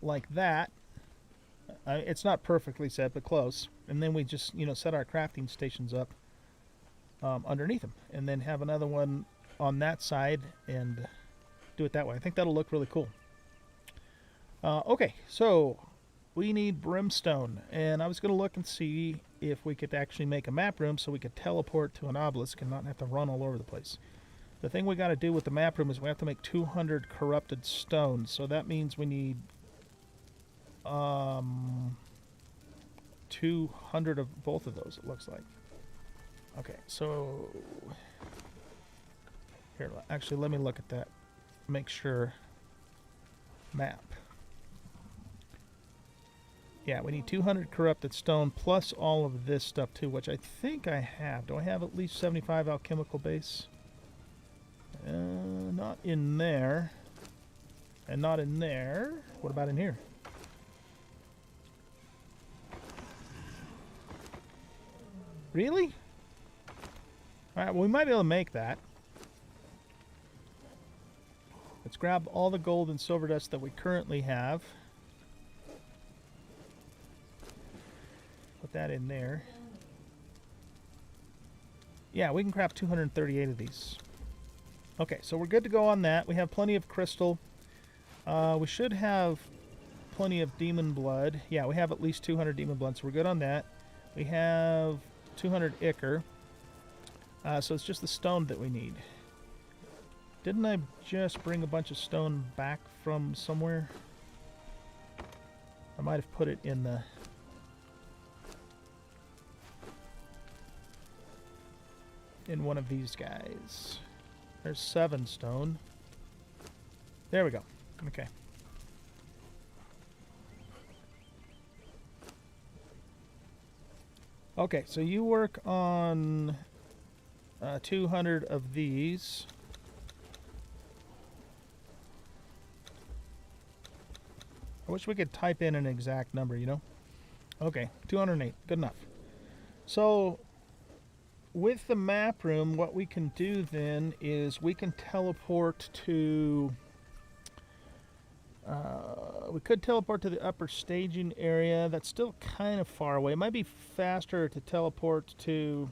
like that. It's not perfectly set, but close. And then we just, set our crafting stations up underneath them. And then have another one on that side and do it that way. I think that'll look really cool. Okay, so we need brimstone. And I was going to look and see if we could actually make a map room so we could teleport to an obelisk and not have to run all over the place. The thing we got to do with the map room is we have to make 200 corrupted stones. So that means we need 200 of both of those, it looks like. Okay, so here, actually, let me look at that. Make sure. Map. Yeah, we need 200 corrupted stone plus all of this stuff too, which I think I have. Do I have at least 75 alchemical base? Not in there. And not in there. What about in here? Really? Alright, well, we might be able to make that. Let's grab all the gold and silver dust that we currently have. Put that in there. Yeah, we can craft 238 of these. Okay, so we're good to go on that. We have plenty of crystal. We should have plenty of demon blood. Yeah, we have at least 200 demon blood, so we're good on that. We have 200 ichor. So it's just the stone that we need. Didn't I just bring a bunch of stone back from somewhere? I might have put it in the... in one of these guys. There's 7 stone. There we go. Okay. Okay, so you work on 200 of these. I wish we could type in an exact number, you know? Okay, 208. Good enough. So, with the map room, what we can do then is we can teleport to... we could teleport to the upper staging area. That's still kind of far away. It might be faster to teleport to...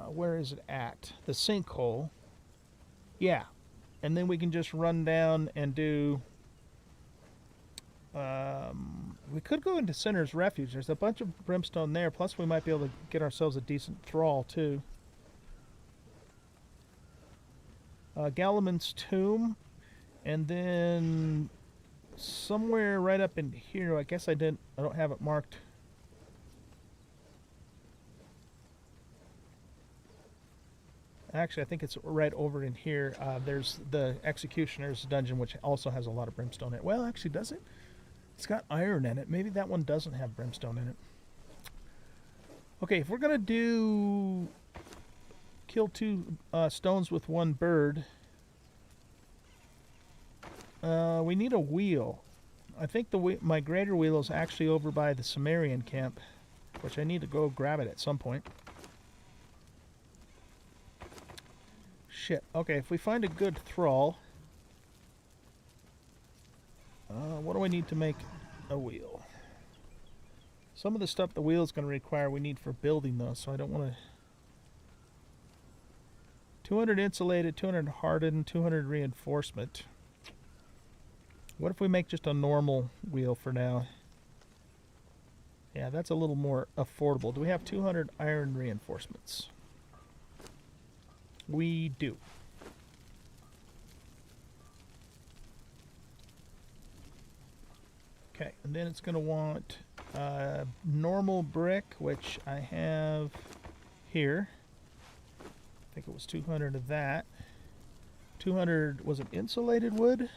where is it at? The sinkhole. Yeah. And then we can just run down and do... we could go into Sinner's Refuge. There's a bunch of brimstone there. Plus we might be able to get ourselves a decent thrall too. Galaman's Tomb. And then somewhere right up in here, I guess I don't have it marked. Actually, I think it's right over in here. There's the Executioner's Dungeon, which also has a lot of brimstone in it. Well, actually, does it? It's got iron in it. Maybe that one doesn't have brimstone in it. Okay, if we're going to do... kill 2 stones with 1 bird... we need a wheel. I think my greater wheel is actually over by the Sumerian camp, which I need to go grab it at some point. Shit. Okay, if we find a good thrall, what do I need to make a wheel? Some of the stuff the wheel is going to require we need for building those, so I don't want to... 200 insulated, 200 hardened, 200 reinforcement. What if we make just a normal wheel for now? Yeah, that's a little more affordable. Do we have 200 iron reinforcements? We do. Okay, and then it's going to want normal brick, which I have here. I think it was 200 of that. 200, was it insulated wood?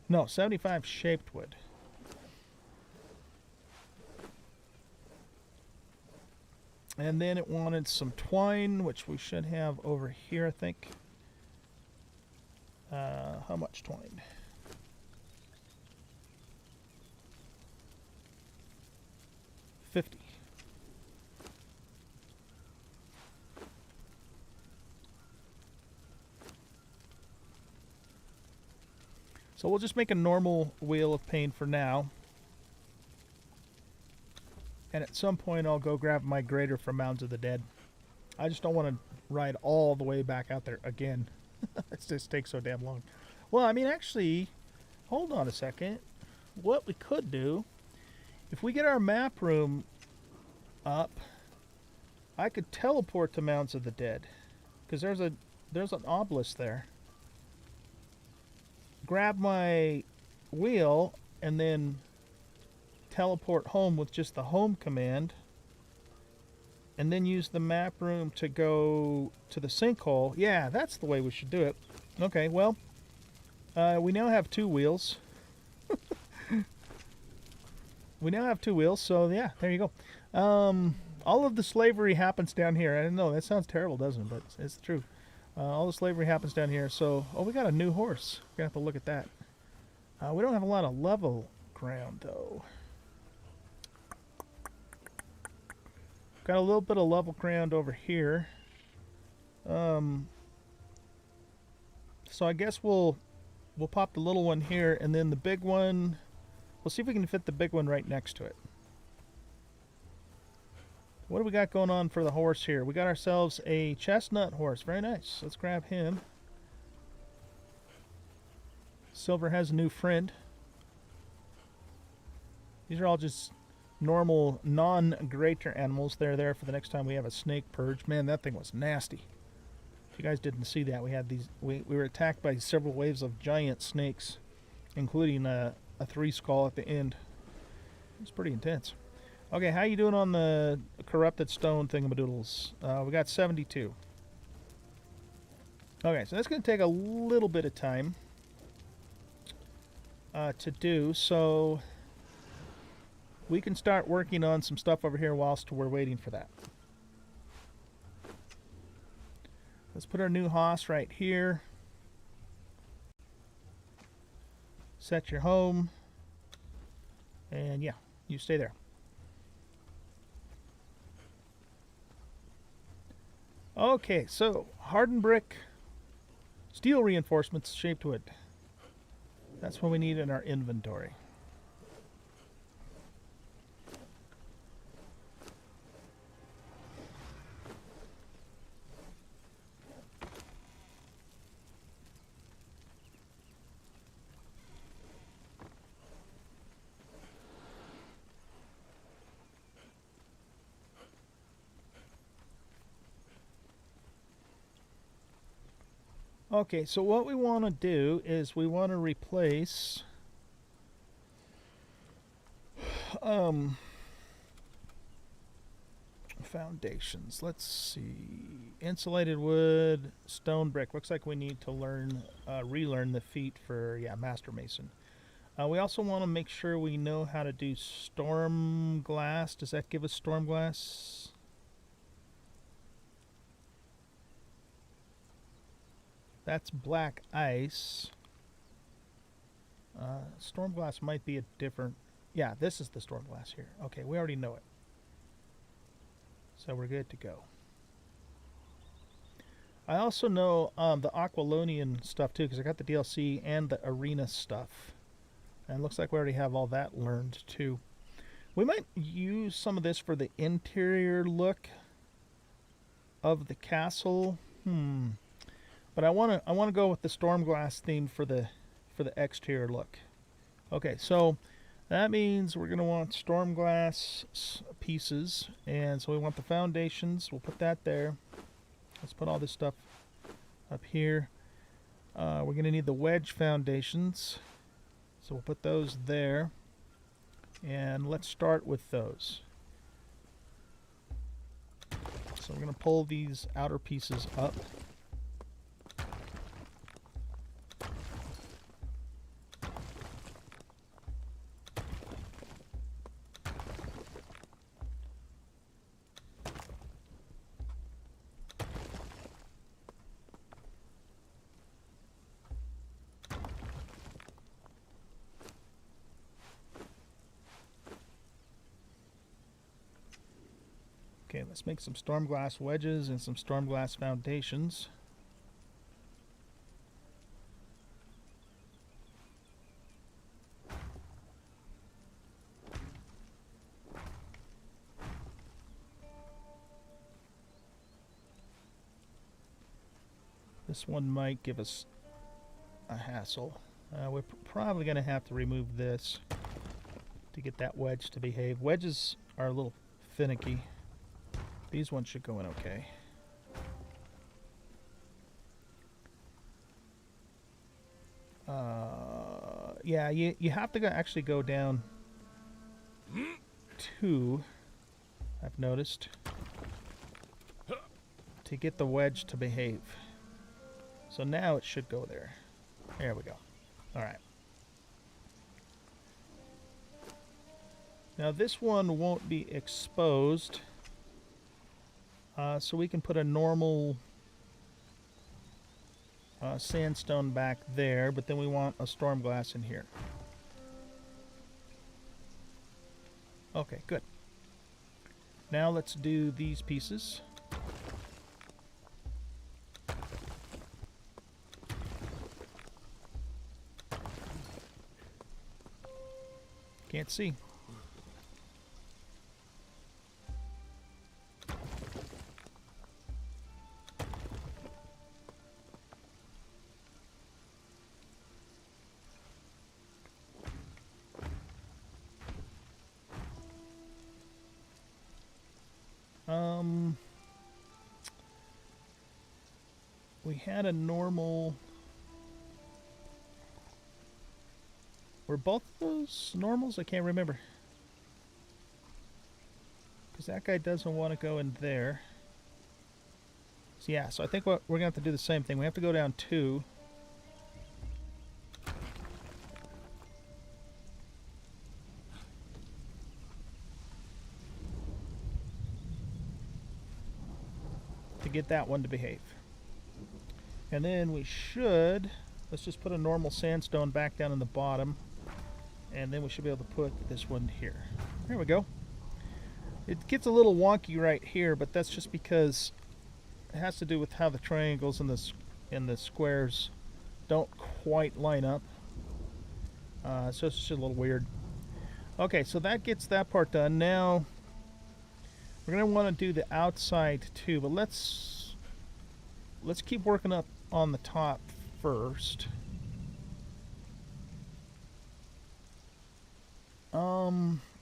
No, 75 shaped wood. And then it wanted some twine, which we should have over here, I think. How much twine? 50. So we'll just make a normal wheel of pain for now. And at some point I'll go grab my grader from Mounds of the Dead. I just don't want to ride all the way back out there again. It just takes so damn long. Well, I mean, actually, hold on a second. What we could do, if we get our map room up, I could teleport to Mounds of the Dead. Because there's an obelisk there. Grab my wheel and then teleport home with just the home command. and then use the map room to go to the sinkhole. Yeah, that's the way we should do it. Okay, well, we now have 2 wheels. We now have 2 wheels, so yeah, there you go. All of the slavery happens down here. I don't know, that sounds terrible, doesn't it? But it's true. All the slavery happens down here. So, oh, we got a new horse. We're going to have to look at that. We don't have a lot of level ground, though. Got a little bit of level ground over here. So I guess we'll pop the little one here, and then the big one, we'll see if we can fit the big one right next to it. What do we got going on for the horse here? We got ourselves a chestnut horse. Very nice. Let's grab him. Silver has a new friend. These are all just normal, non-greater animals. They're there for the next time we have a snake purge. Man, that thing was nasty. If you guys didn't see that, we had these. We were attacked by several waves of giant snakes, including a 3-skull at the end. It was pretty intense. Okay, how you doing on the corrupted stone thingamadoodles? We got 72. Okay, so that's going to take a little bit of time to do, so we can start working on some stuff over here whilst we're waiting for that. Let's put our new house right here. Set your home. And yeah, you stay there. Okay, so hardened brick, steel reinforcements, shaped wood. That's what we need in our inventory. Okay, so what we want to do is we want to replace foundations. Let's see. Insulated wood, stone brick. Looks like we need to relearn the feat for, yeah, Master Mason. We also want to make sure we know how to do storm glass. Does that give us storm glass? That's black ice. Storm glass might be a different... Yeah, this is the storm glass here. Okay, we already know it. So we're good to go. I also know the Aquilonian stuff too, because I got the DLC and the arena stuff. And it looks like we already have all that learned too. We might use some of this for the interior look of the castle. But I want to go with the storm glass theme for the exterior look. Okay, so that means we're going to want storm glass pieces, and so we want the foundations. We'll put that there. Let's put all this stuff up here. We're going to need the wedge foundations, so we'll put those there. And let's start with those. So we're going to pull these outer pieces up. Okay, let's make some storm glass wedges and some storm glass foundations. This one might give us a hassle. We're probably going to have to remove this to get that wedge to behave. Wedges are a little finicky. These ones should go in okay. Yeah, you have to actually go down 2, I've noticed. to get the wedge to behave. So now it should go there. There we go. Alright. Now this one won't be exposed. So we can put a normal sandstone back there, but then we want a storm glass in here. Okay, good. Now let's do these pieces. Can't see. We had a normal... Were both of those normals? I can't remember. Because that guy doesn't want to go in there. So yeah, so I think we're going to have to do the same thing. We have to go down 2. To get that one to behave. And then we should... Let's just put a normal sandstone back down in the bottom. And then we should be able to put this one here. There we go. It gets a little wonky right here, but that's just because it has to do with how the triangles and the squares don't quite line up. So it's just a little weird. Okay, so that gets that part done. Now we're going to want to do the outside too, but let's keep working up on the top first.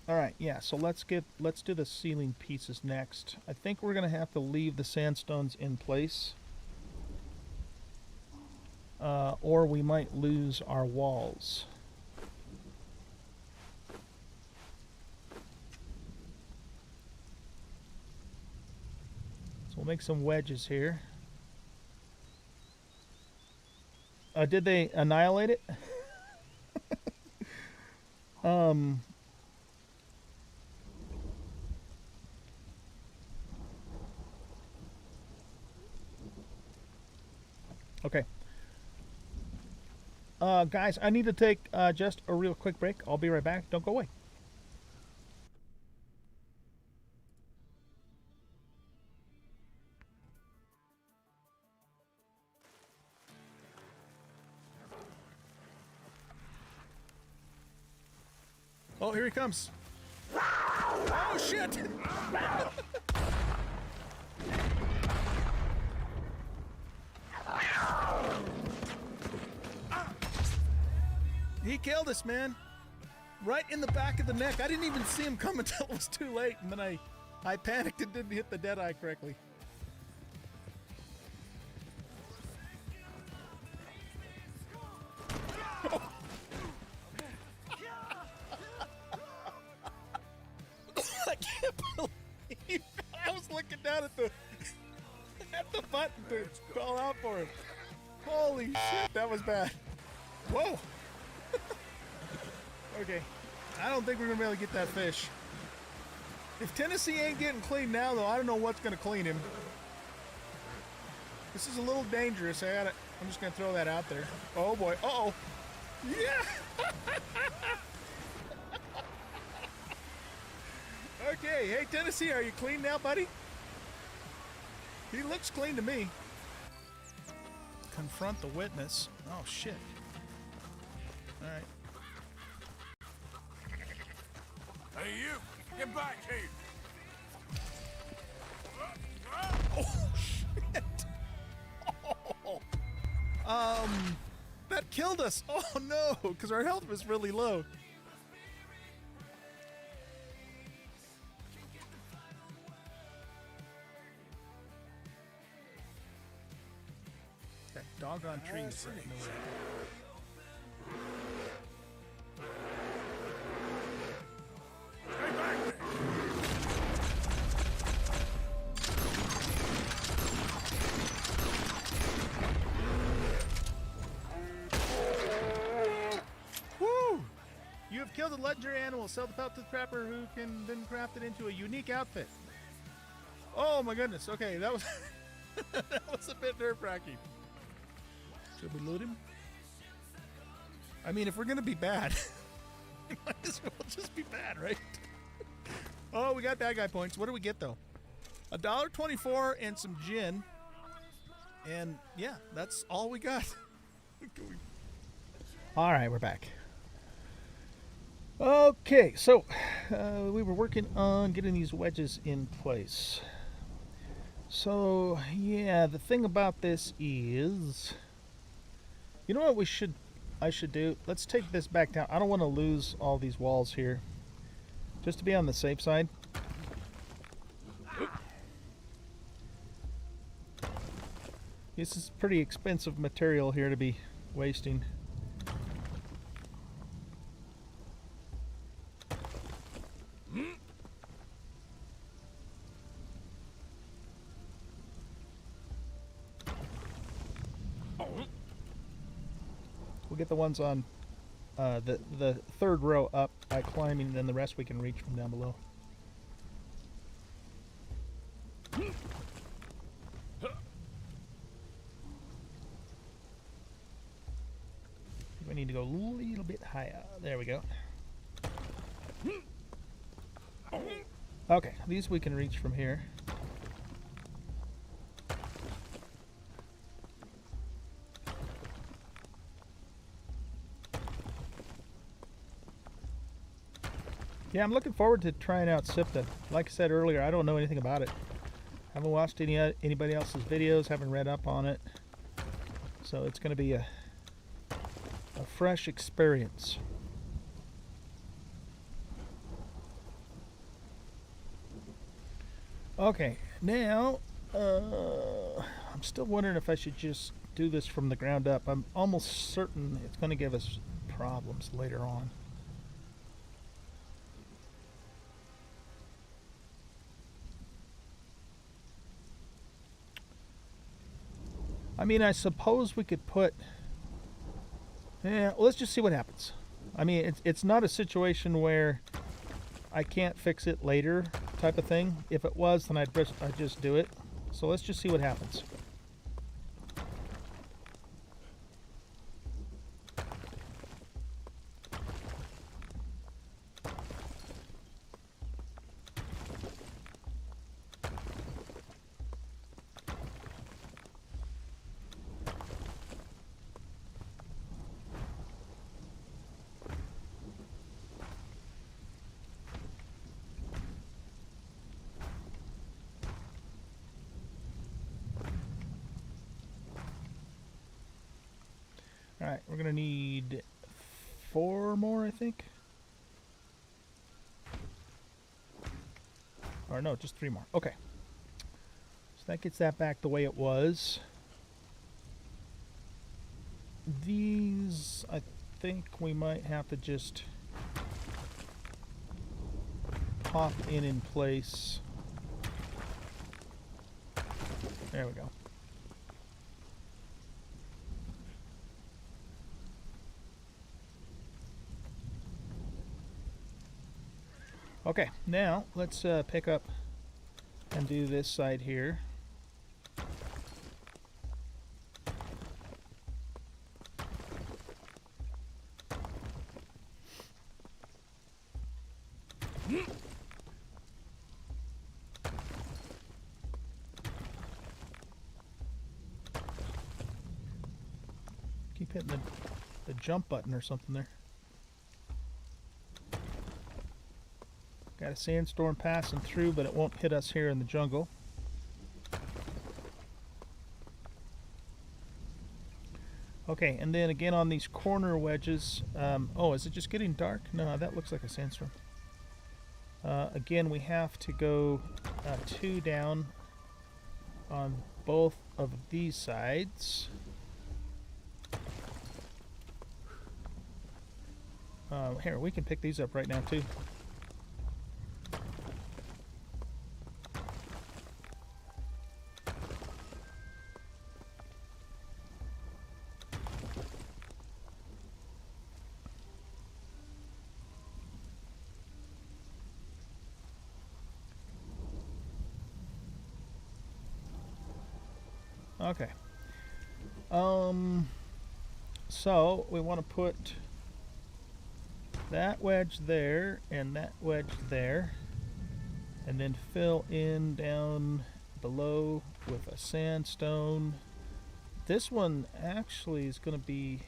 Alright, yeah, so let's do the ceiling pieces next. I think we're gonna have to leave the sandstones in place. Or we might lose our walls. So we'll make some wedges here. Did they annihilate it? Okay. Guys, I need to take just a real quick break. I'll be right back. Don't go away. Oh, here he comes. Oh, shit! He killed us, man. Right in the back of the neck. I didn't even see him come until it was too late, and then I panicked and didn't hit the dead eye correctly. I can't believe I was looking down at the button to call out for him. Holy shit, that was bad. Whoa. Okay, I don't think we're gonna be able to get that fish. If Tennessee ain't getting clean now, though, I don't know what's gonna clean him. This is a little dangerous. I'm just gonna throw that out there. Oh boy. Uh-oh. Yeah. Okay, hey Tennessee, are you clean now, buddy? He looks clean to me. Confront the witness. Oh shit. All right. Hey, you! Get back here! Oh shit! Oh. That killed us. Oh no, because our health was really low. That doggone tree is right in the way. legendary animal. Sell the pelt to the trapper who can then craft it into a unique outfit. Oh my goodness. Okay, that was that was a bit nerve-wracking. Should we loot him? I mean, if we're gonna be bad, we might as well just be bad, right? Oh, we got bad guy points. What do we get though? $1.24 and some gin. And yeah, that's all we got. All right, we're back. Okay, so we were working on getting these wedges in place. So yeah, the thing about this is, you know what I should do? Let's take this back down. I don't want to lose all these walls here, just to be on the safe side. This is pretty expensive material here to be wasting. We'll get the ones on the third row up by climbing, and then the rest we can reach from down below. We need to go a little bit higher. There we go. Okay, these we can reach from here. Yeah, I'm looking forward to trying out SIPTA. Like I said earlier, I don't know anything about it. Haven't watched anybody else's videos, haven't read up on it. So it's going to be a fresh experience. Okay, now I'm still wondering if I should just do this from the ground up. I'm almost certain it's going to give us problems later on. I mean, I suppose we could put... Yeah, well, let's just see what happens. I mean, it's not a situation where I can't fix it later type of thing. If it was, then I'd just do it. So let's just see what happens. Alright, we're going to need 4 more, I think. Or no, just 3 more. Okay. So that gets that back the way it was. These, I think we might have to just pop in place. There we go. Okay, now let's pick up and do this side here. Keep hitting the jump button or something there. Got a sandstorm passing through, but it won't hit us here in the jungle. Okay, and then again on these corner wedges. Oh, is it just getting dark? No, that looks like a sandstorm. Again, we have to go 2 down on both of these sides. Here, we can pick these up right now too. Okay. So we want to put that wedge there and that wedge there, and then fill in down below with a sandstone. This one actually is going to be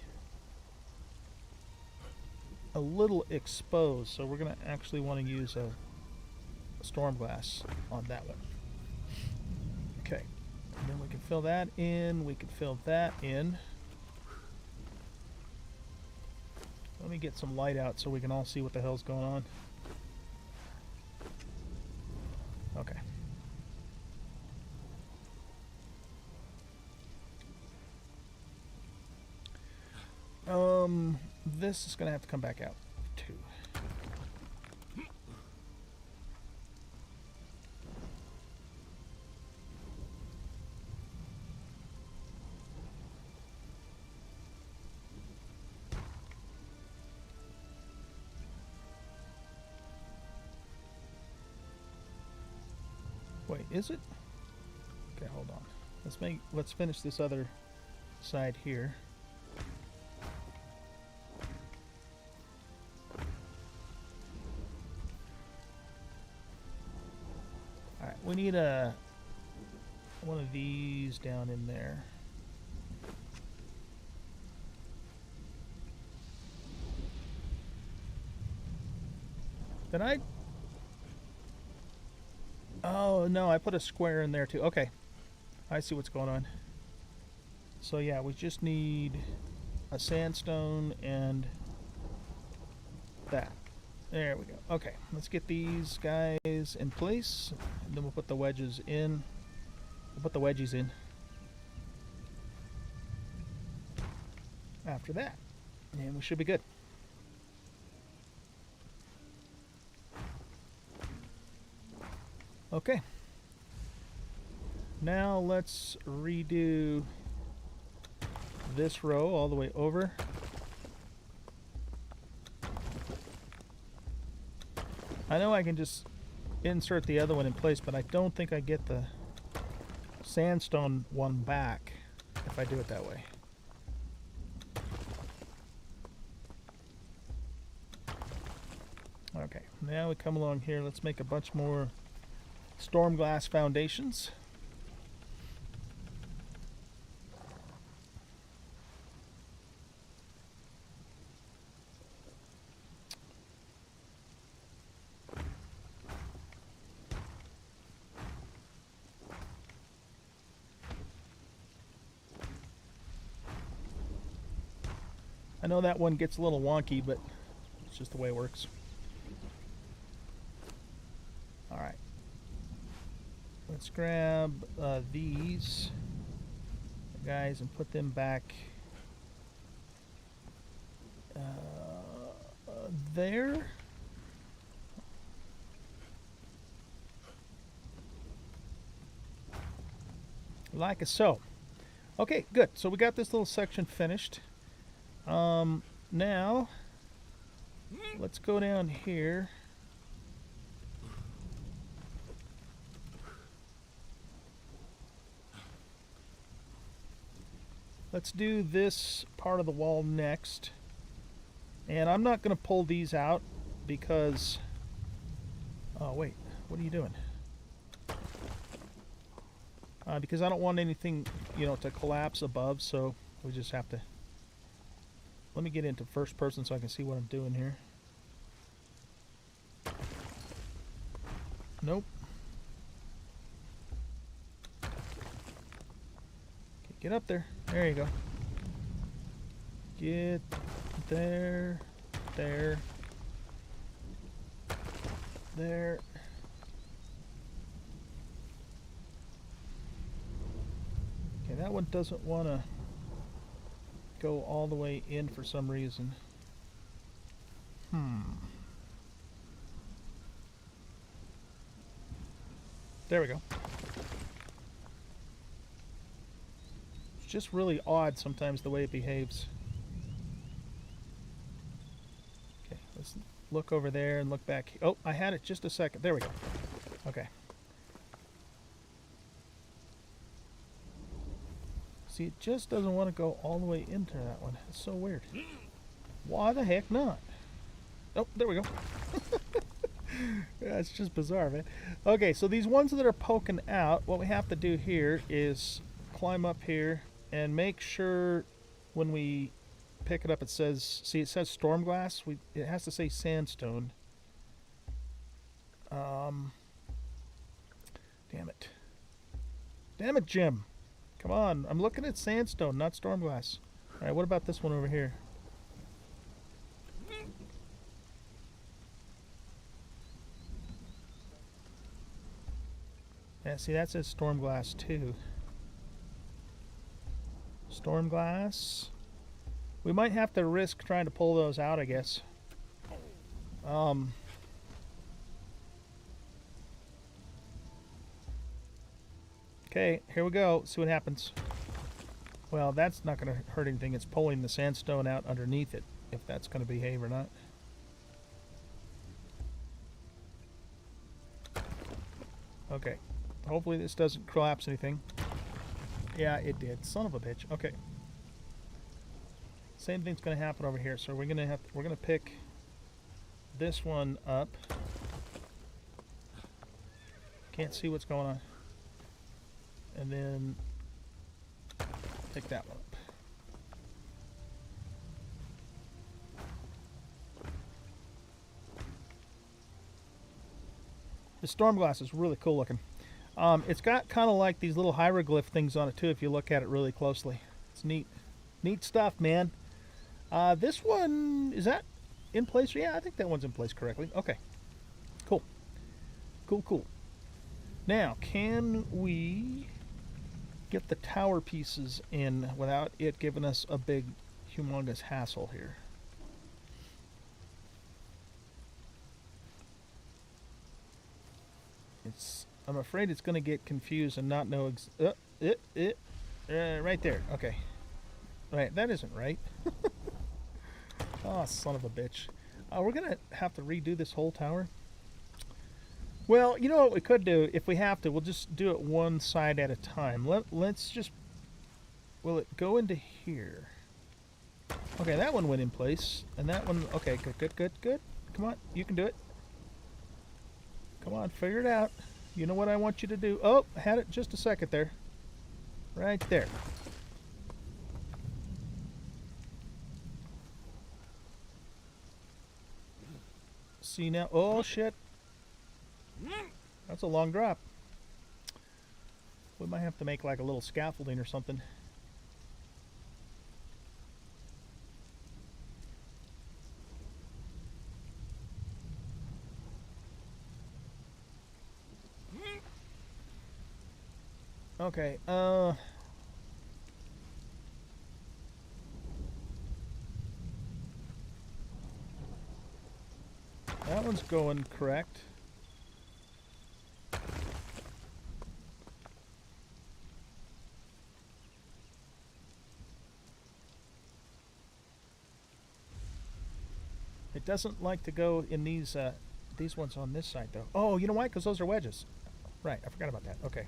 a little exposed, so we're going to actually want to use a storm glass on that one. Okay, and then we can fill that in, we can fill that in. Let me get some light out so we can all see what the hell's going on. Okay. This is gonna have to come back out too. Wait, is it? Okay, hold on. Let's finish this other side here. All right, we need one of these down in there. Did I? Oh, no, I put a square in there too. Okay. I see what's going on. So yeah, we just need a sandstone and that. There we go. Okay, let's get these guys in place. And then we'll put the wedges in. We'll put the wedgies in after that. And we should be good. Okay. Now let's redo this row all the way over. I know I can just insert the other one in place, but I don't think I get the sandstone one back if I do it that way. Okay, now we come along here. Let's make a bunch more storm glass foundations. I know that one gets a little wonky, but it's just the way it works. All right. Let's grab these guys and put them back there. Like so. Okay, good. So we got this little section finished. Now let's go down here. Let's do this part of the wall next. And I'm not going to pull these out because... Oh, wait. What are you doing? Because I don't want anything, to collapse above, so we just have to... Let me get into first person so I can see what I'm doing here. Nope. Okay, get up there. There you go. Get there. There. There. Okay, that one doesn't want to go all the way in for some reason. There we go. It's just really odd sometimes the way it behaves. Okay, let's look over there and look back. Oh, I had it just a second. There we go. Okay. See, it just doesn't want to go all the way into that one. It's so weird. Why the heck not? Oh, there we go. Yeah, it's just bizarre, man. Okay, so these ones that are poking out, what we have to do here is climb up here and make sure when we pick it up it says, see it says storm glass. It has to say sandstone. Damn it. Damn it, Jim. Come on, I'm looking at sandstone, not storm glass. Alright, what about this one over here? Yeah, see, that says storm glass too. Storm glass. We might have to risk trying to pull those out, I guess. Okay, here we go. See what happens. Well, that's not going to hurt anything. It's pulling the sandstone out underneath it, if that's going to behave or not. Okay. Hopefully this doesn't collapse anything. Yeah, it did. Son of a bitch. Okay. Same thing's going to happen over here. So we're going to pick this one up. Can't see what's going on. And then pick that one up. The storm glass is really cool looking. It's got kind of like these little hieroglyph things on it too if you look at it really closely. It's neat. Neat stuff, man. This one, is that in place? Yeah, I think that one's in place correctly. Okay. Cool. Cool, cool. Now, can we get the tower pieces in without it giving us a big, humongous hassle here? I'm afraid it's going to get confused and not know right there. Okay. Right, that isn't right. Oh, son of a bitch. We're going to have to redo this whole tower. Well, you know what we could do? If we have to, we'll just do it one side at a time. Let's just... Will it go into here? Okay, that one went in place. And that one... Okay, good, good, good, good. Come on, you can do it. Come on, figure it out. You know what I want you to do. Oh, I had it just a second there. Right there. See now? Oh, shit. That's a long drop. We might have to make like a little scaffolding or something. Okay, that one's going correct. It doesn't like to go in these ones on this side though. Oh, you know why? Because those are wedges. Right, I forgot about that. Okay.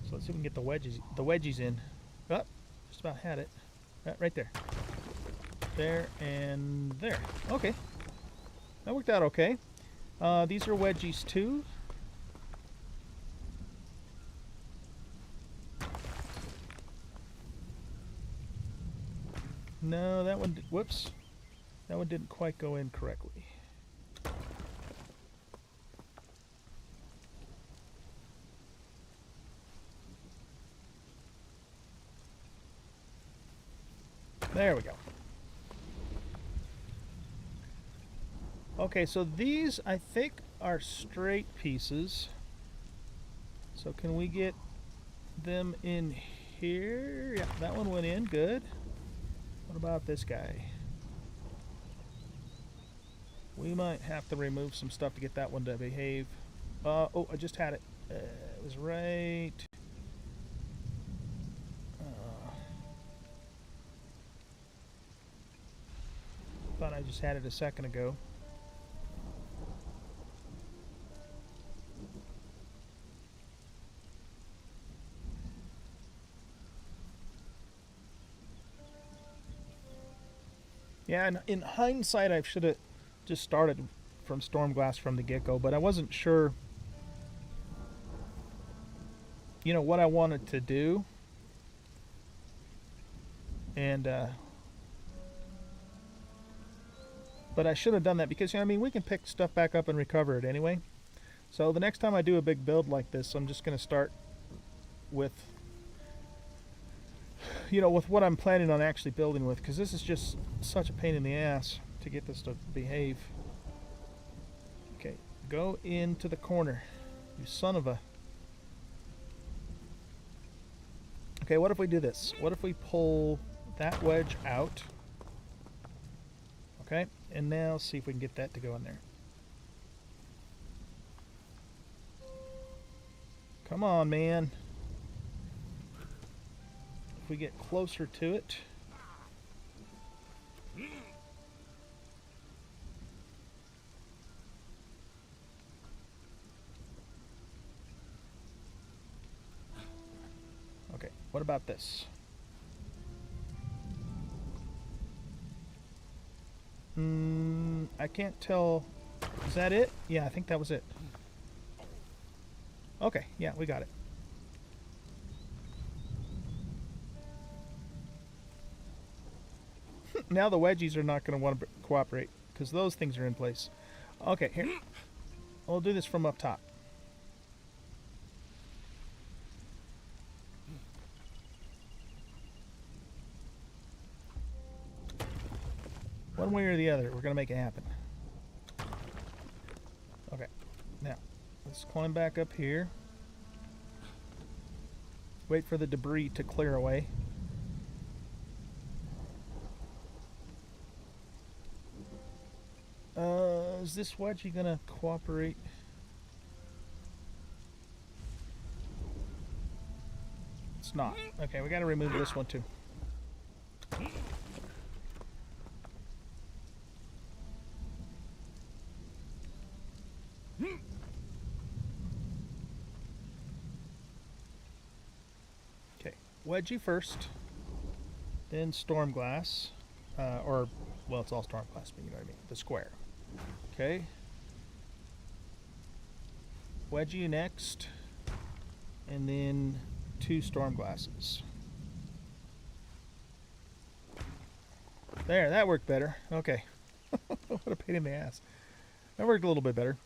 So let's see if we can get the wedgies in. Oh, just about had it. Right there. There and there. Okay. That worked out okay. These are wedgies too. No, that one, whoops. That one didn't quite go in correctly. There we go. Okay, so these I think are straight pieces. So can we get them in here? Yeah, that one went in, good. What about this guy? We might have to remove some stuff to get that one to behave. Oh, I just had it. It was right. Thought I just had it a second ago. Yeah, and in hindsight, I should have just started from Stormglass from the get-go, but I wasn't sure, you know, what I wanted to do. And, but I should have done that because, you know, I mean, we can pick stuff back up and recover it anyway. So the next time I do a big build like this, I'm just going to start with, you know, with what I'm planning on actually building with, because this is just such a pain in the ass to get this to behave. Okay, go into the corner, you son of a... Okay, what if we do this? What if we pull that wedge out? Okay, and now see if we can get that to go in there. Come on, man. If we get closer to it. Okay, what about this? I can't tell. Is that it? Yeah, I think that was it. Okay, yeah, we got it. Now the wedgies are not going to want to cooperate because those things are in place. Okay, here. We'll do this from up top. One way or the other, we're going to make it happen. Okay, now let's climb back up here. Wait for the debris to clear away. Is this wedgie going to cooperate? It's not. Okay, we got to remove this one too. Okay, wedgie first, then Stormglass, or, well, it's all Stormglass, but you know what I mean, the square. Okay. Wedgie next, and then 2 Stormglasses. There, that worked better. Okay. What a pain in the ass. That worked a little bit better.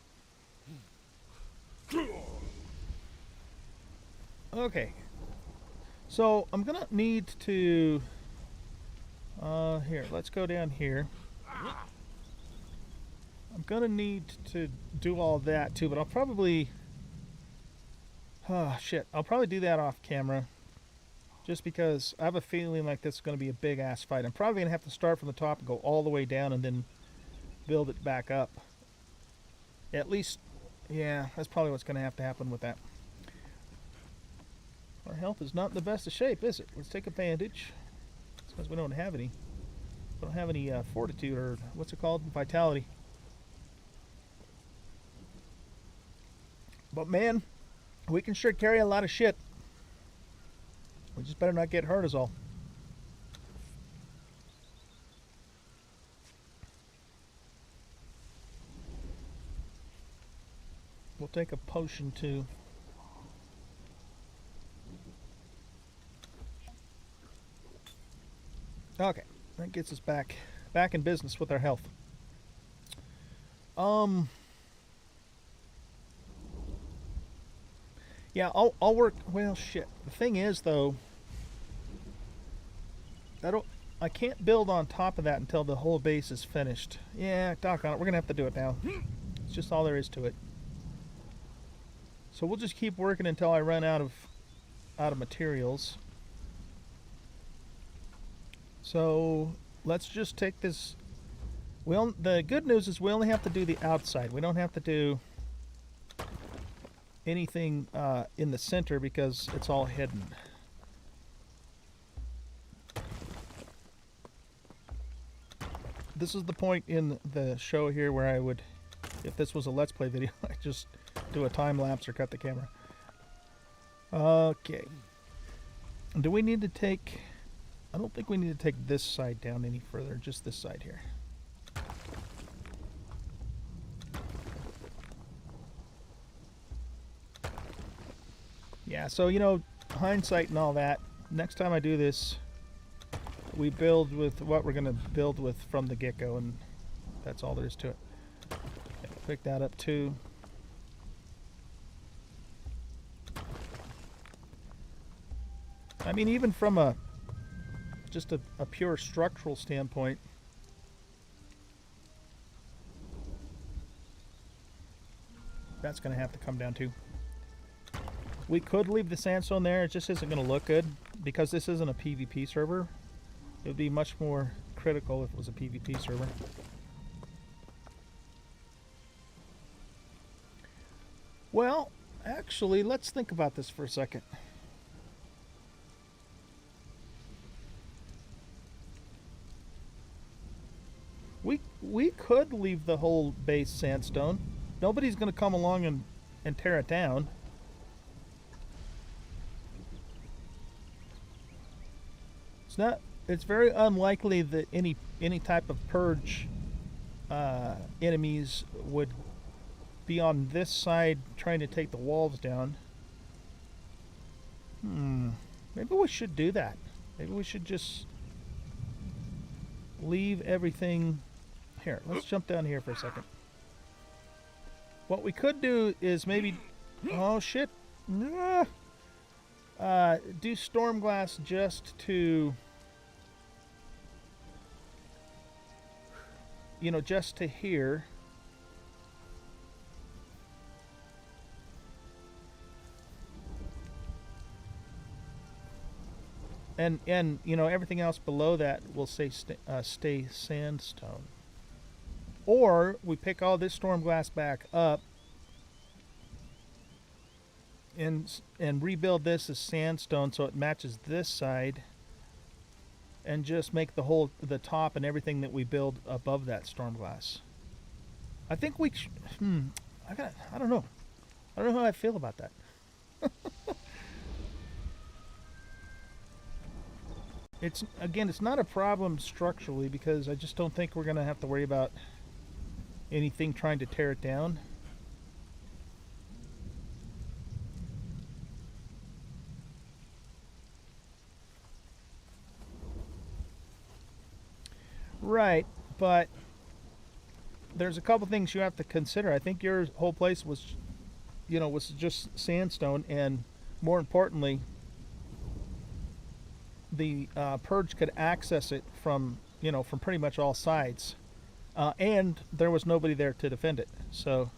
Okay. So, I'm gonna need to... here, let's go down here. I'm gonna need to do all that too, but I'll probably... Oh, shit. I'll probably do that off camera. Just because I have a feeling like this is going to be a big ass fight. I'm probably going to have to start from the top and go all the way down and then build it back up. At least, yeah, that's probably what's going to have to happen with that. Our health is not in the best of shape, is it? Let's take a bandage. It's because we don't have any. We don't have any fortitude, or what's it called? Vitality. But man, we can sure carry a lot of shit. We just better not get hurt is all. We'll take a potion too. Okay, that gets us back in business with our health. Yeah, I'll work. Well, shit. The thing is, though, I can't build on top of that until the whole base is finished. Yeah, doc on it. We're gonna have to do it now. It's just all there is to it. So we'll just keep working until I run out of materials. So let's just take this. The good news is we only have to do the outside. We don't have to do anything in the center because it's all hidden. This is the point in the show here where I would, if this was a Let's Play video, I'd just do a time lapse or cut the camera. Okay. Do we need to take I don't think we need to take this side down any further, just this side here. Yeah, so, you know, hindsight and all that, next time I do this, we build with what we're going to build with from the get-go, and that's all there is to it. Okay, pick that up too. I mean, even from a just a pure structural standpoint, that's going to have to come down too. We could leave the sandstone there. It just isn't going to look good because this isn't a PvP server. It would be much more critical if it was a PvP server. Well, actually, let's think about this for a second. We could leave the whole base sandstone. Nobody's going to come along and tear it down. It's very unlikely that any type of purge enemies would be on this side trying to take the walls down. Maybe we should do that. Maybe we should just leave everything here. Let's jump down here for a second. What we could do is maybe, oh shit, do storm glass just to, you know, just to here. And you know, everything else below that will say stay sandstone. Or we pick all this storm glass back up and rebuild this as sandstone so it matches this side, and just make the top and everything that we build above that storm glass. I think we I don't know. I don't know how I feel about that. It's not a problem structurally because I just don't think we're going to have to worry about anything trying to tear it down. Right, but there's a couple things you have to consider. I think your whole place was, you know, was just sandstone, and more importantly, the purge could access it from, you know, from pretty much all sides, and there was nobody there to defend it. So,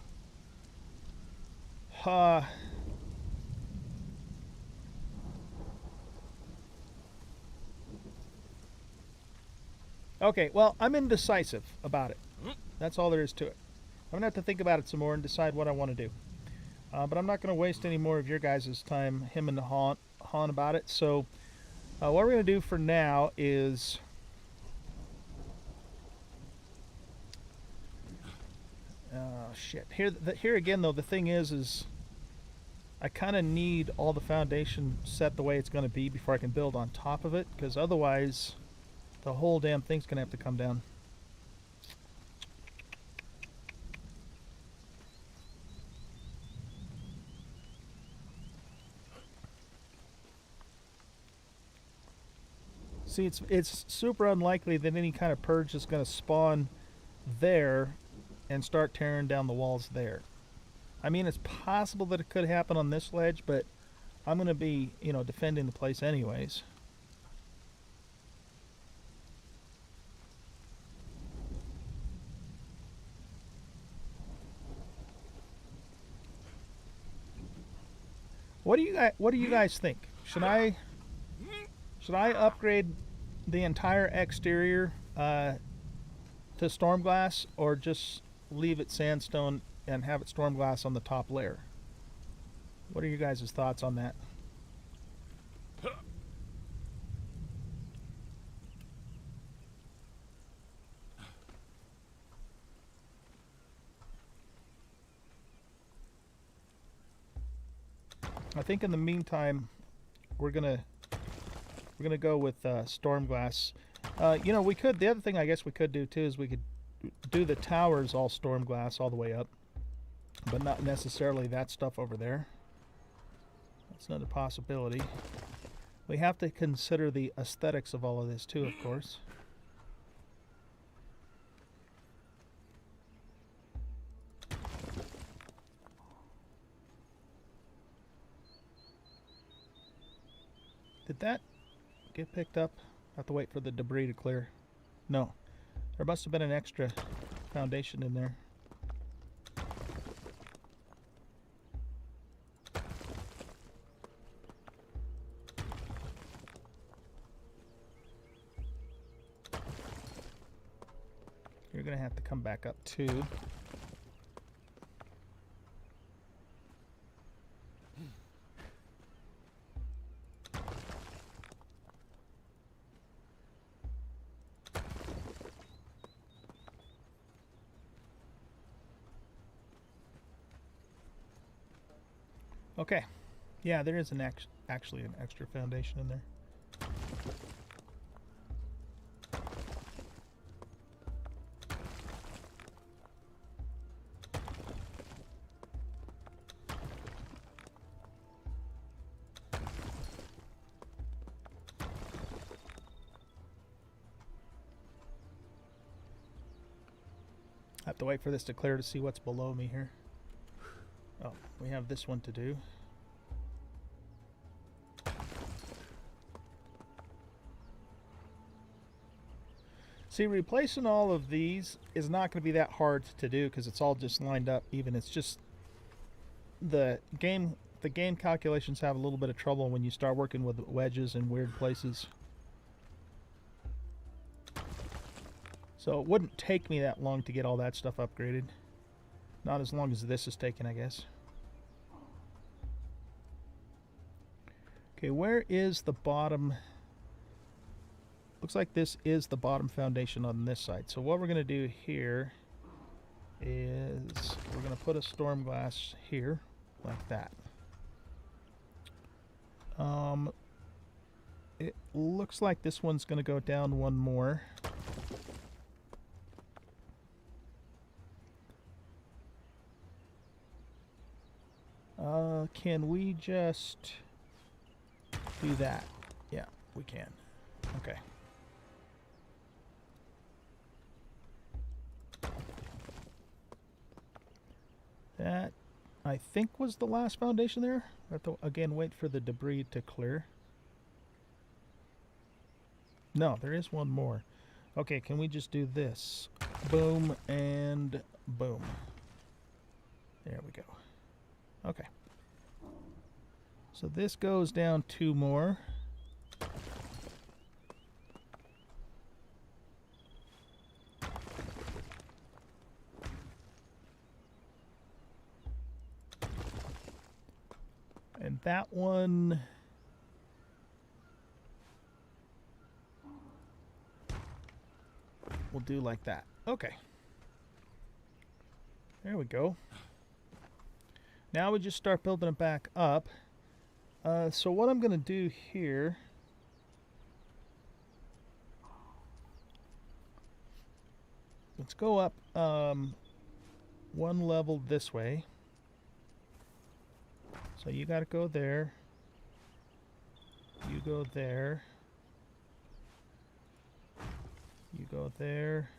okay, well, I'm indecisive about it. That's all there is to it. I'm gonna have to think about it some more and decide what I want to do. But I'm not going to waste any more of your guys' time hemming and hawing about it. So what we're going to do for now is shit. Here again, though, the thing is I kind of need all the foundation set the way it's going to be before I can build on top of it, because otherwise the whole damn thing's going to have to come down. See, it's super unlikely that any kind of purge is going to spawn there and start tearing down the walls there. I mean, it's possible that it could happen on this ledge, but I'm going to be, you know, defending the place anyways. What do you guys think? Should I upgrade the entire exterior to storm glass, or just leave it sandstone and have it storm glass on the top layer? What are your guys' thoughts on that? I think in the meantime, we're gonna We're going to go with storm glass. You know, we could, the other thing I guess we could do too is we could do the towers all storm glass all the way up, but not necessarily that stuff over there. That's another possibility. We have to consider the aesthetics of all of this too, of course. Did that get picked up? Have to wait for the debris to clear. No. There must have been an extra foundation in there. You're going to have to come back up too. Okay. Yeah, there is actually an extra foundation in there. I have to wait for this to clear to see what's below me here. Oh, we have this one to do. See, replacing all of these is not going to be that hard to do because it's all just lined up even. It's just the game calculations have a little bit of trouble when you start working with wedges in weird places. So it wouldn't take me that long to get all that stuff upgraded. Not as long as this is taking, I guess. Okay, where is the bottom? Looks like this is the bottom foundation on this side. So what we're going to do here is we're going to put a storm glass here, like that. It looks like this one's going to go down one more. Can we just do that? Yeah, we can. Okay. That, I think, was the last foundation there. I have to, again, wait for the debris to clear. No, there is one more. Okay, can we just do this? Boom and boom. There we go. Okay. So this goes down two more. And that one we'll do like that. Okay. There we go. Now we just start building it back up. So what I'm going to do here, let's go up one level this way. So you got to go there. You go there. You go there.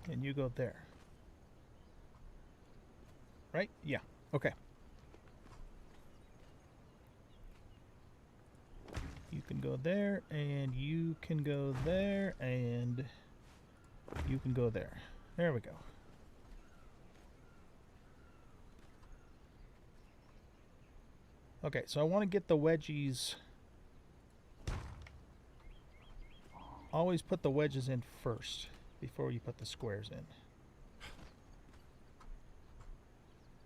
And you go there. Right? Yeah. Okay. You can go there, and you can go there, and you can go there. There we go. Okay, so I want to get the wedgies. Always put the wedges in first before you put the squares in.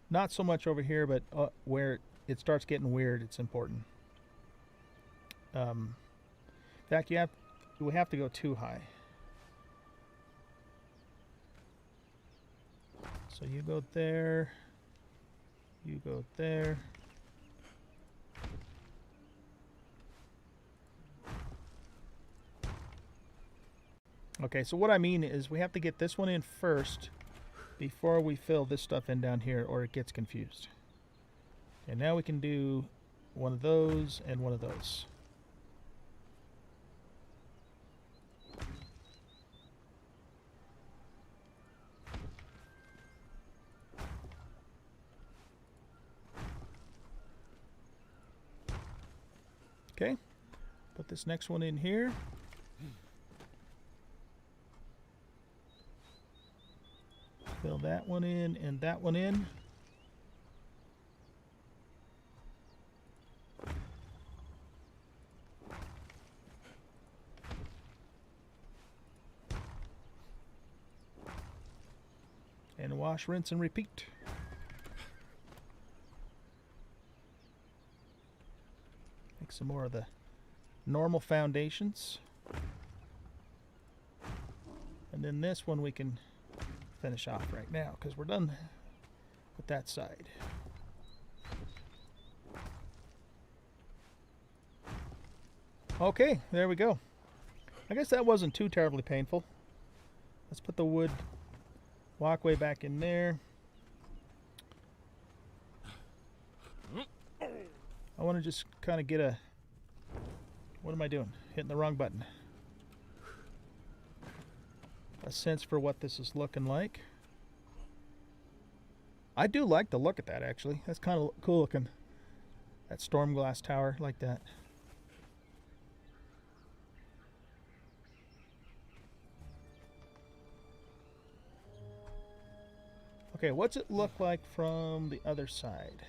Not so much over here, but where it starts getting weird, it's important. In fact, we have to go too high. So you go there. You go there. Okay, so what I mean is we have to get this one in first before we fill this stuff in down here, or it gets confused. And now we can do one of those and one of those. Okay, put this next one in here. Fill that one in and that one in. And wash, rinse, and repeat. Make some more of the normal foundations. And then this one we can finish off right now because we're done with that side. Okay, there we go. I guess that wasn't too terribly painful. Let's put the wood walkway back in there. I want to just kind of get a... What am I doing? Hitting the wrong button. A sense for what this is looking like. I do like the look at that, actually. That's kind of cool looking. That storm glass tower, like that. Okay, what's it look like from the other side?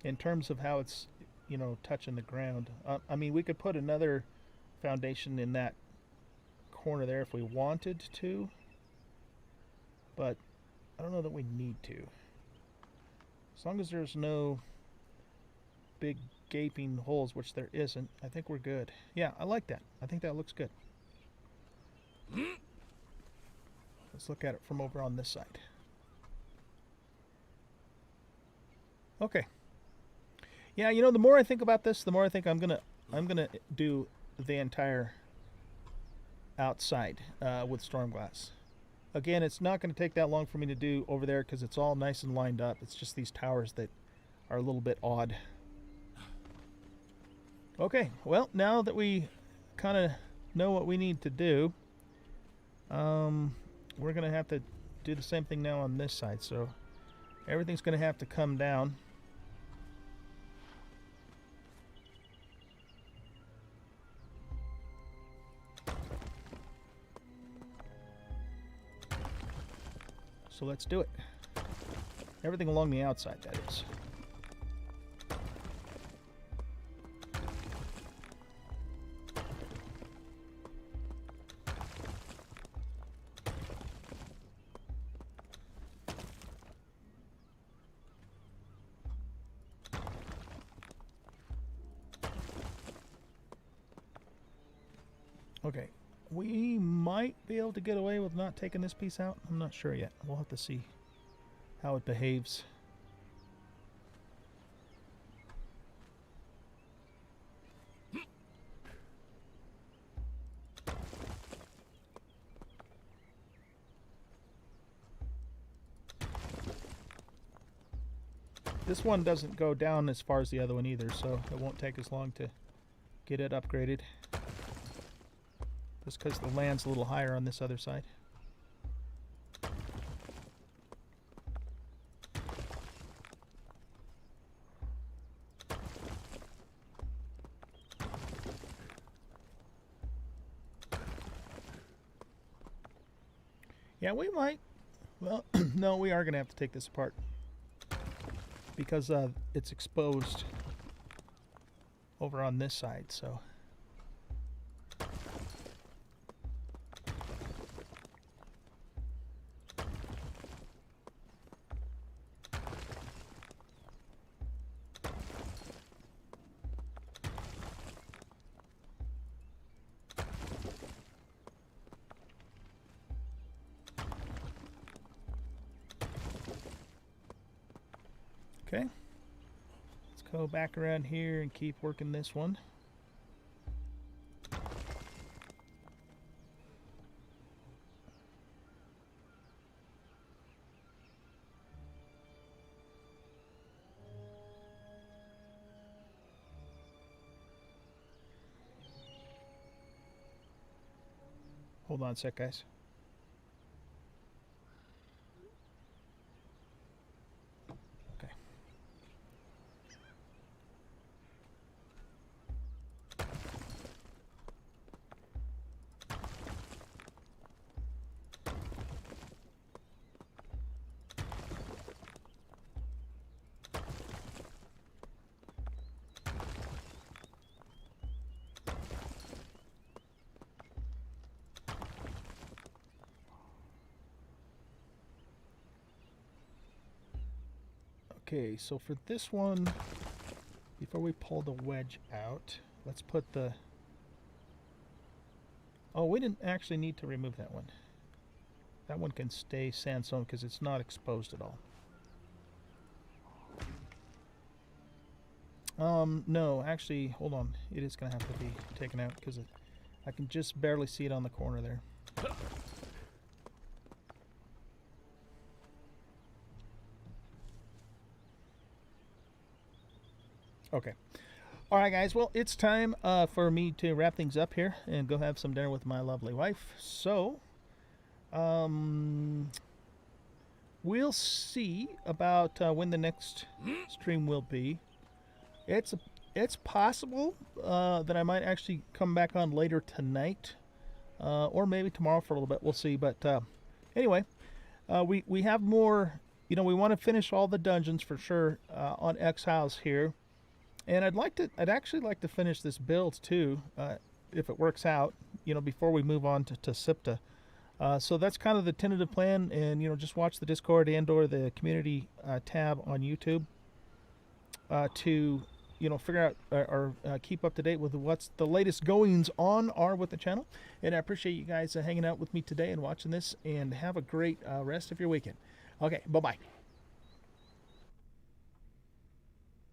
In terms of how it's, you know, touching the ground. I mean, we could put another foundation in that corner there if we wanted to, but I don't know that we need to. As long as there's no big gaping holes, which there isn't, I think we're good. Yeah, I like that. I think that looks good. Let's look at it from over on this side. Okay. Yeah, you know, the more I think about this, the more I think I'm gonna do the entire outside with storm glass. Again, it's not going to take that long for me to do over there because it's all nice and lined up. It's just these towers that are a little bit odd. Okay, well, now that we kind of know what we need to do, we're going to have to do the same thing now on this side. So everything's going to have to come down. So let's do it. Everything along the outside, that is. Okay, we might be able to get away with not taking this piece out. I'm not sure yet. We'll have to see how it behaves. This one doesn't go down as far as the other one either, so it won't take as long to get it upgraded. Just because the land's a little higher on this other side. Yeah, we might. Well, no, we are going to have to take this apart. Because it's exposed over on this side, so... Okay. Let's go back around here and keep working this one. Hold on a sec, guys. Okay. Okay, so for this one, before we pull the wedge out, let's put the... Oh, we didn't actually need to remove that one. That one can stay sandstone because it's not exposed at all. No, actually, hold on. It is going to have to be taken out because I can just barely see it on the corner there. Okay. All right, guys. Well, it's time for me to wrap things up here and go have some dinner with my lovely wife. So, we'll see about when the next stream will be. It's possible that I might actually come back on later tonight, or maybe tomorrow for a little bit. We'll see. But anyway, we have more. You know, we want to finish all the dungeons for sure on Exiles here. And I'd actually like to finish this build too, if it works out, you know, before we move on to SIPTA. So that's kind of the tentative plan, and, you know, just watch the Discord and or the community tab on YouTube to, you know, figure out or keep up to date with what's the latest goings on are with the channel. And I appreciate you guys hanging out with me today and watching this, and have a great rest of your weekend. Okay, bye-bye.